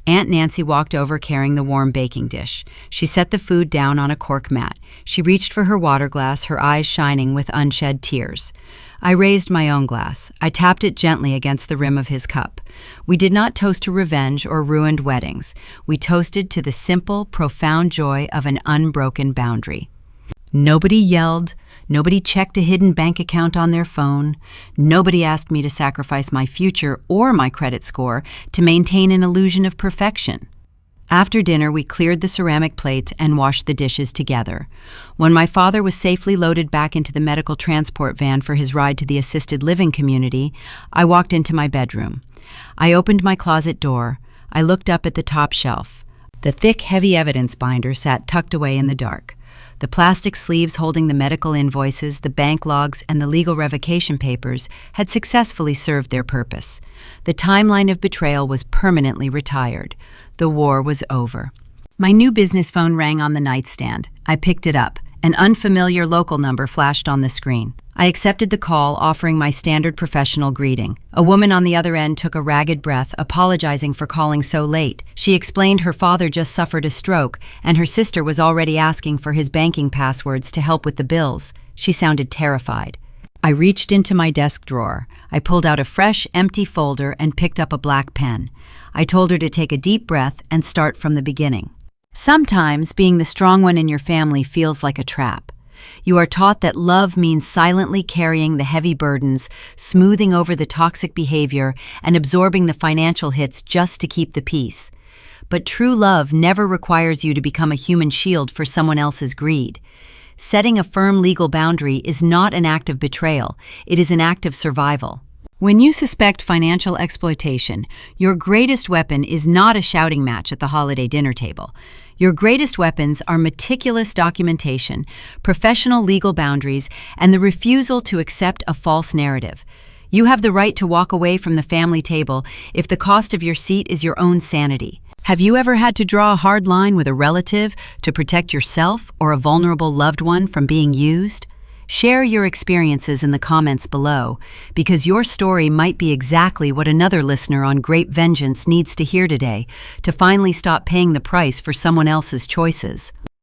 [SPEAKER 1] Aunt Nancy walked over carrying the warm baking dish. She set the food down on a cork mat. She reached for her water glass, her eyes shining with unshed tears. I raised my own glass. I tapped it gently against the rim of his cup. We did not toast to revenge or ruined weddings. We toasted to the simple, profound joy of an unbroken boundary. Nobody yelled. Nobody checked a hidden bank account on their phone. Nobody asked me to sacrifice my future or my credit score to maintain an illusion of perfection. After dinner, we cleared the ceramic plates and washed the dishes together. When my father was safely loaded back into the medical transport van for his ride to the assisted living community, I walked into my bedroom. I opened my closet door. I looked up at the top shelf. The thick, heavy evidence binder sat tucked away in the dark. The plastic sleeves holding the medical invoices, the bank logs, and the legal revocation papers had successfully served their purpose. The timeline of betrayal was permanently retired. The war was over. My new business phone rang on the nightstand. I picked it up. An unfamiliar local number flashed on the screen. I accepted the call, offering my standard professional greeting. A woman on the other end took a ragged breath, apologizing for calling so late. She explained her father just suffered a stroke, and her sister was already asking for his banking passwords to help with the bills. She sounded terrified. I reached into my desk drawer. I pulled out a fresh, empty folder and picked up a black pen. I told her to take a deep breath and start from the beginning. Sometimes being the strong one in your family feels like a trap. You are taught that love means silently carrying the heavy burdens, smoothing over the toxic behavior, and absorbing the financial hits just to keep the peace. But true love never requires you to become a human shield for someone else's greed. Setting a firm legal boundary is not an act of betrayal, it is an act of survival. When you suspect financial exploitation, your greatest weapon is not a shouting match at the holiday dinner table. Your greatest weapons are meticulous documentation, professional legal boundaries, and the refusal to accept a false narrative. You have the right to walk away from the family table if the cost of your seat is your own sanity. Have you ever had to draw a hard line with a relative to protect yourself or a vulnerable loved one from being used? Share your experiences in the comments below, because your story might be exactly what another listener on Grape Vengeance needs to hear today to finally stop paying the price for someone else's choices.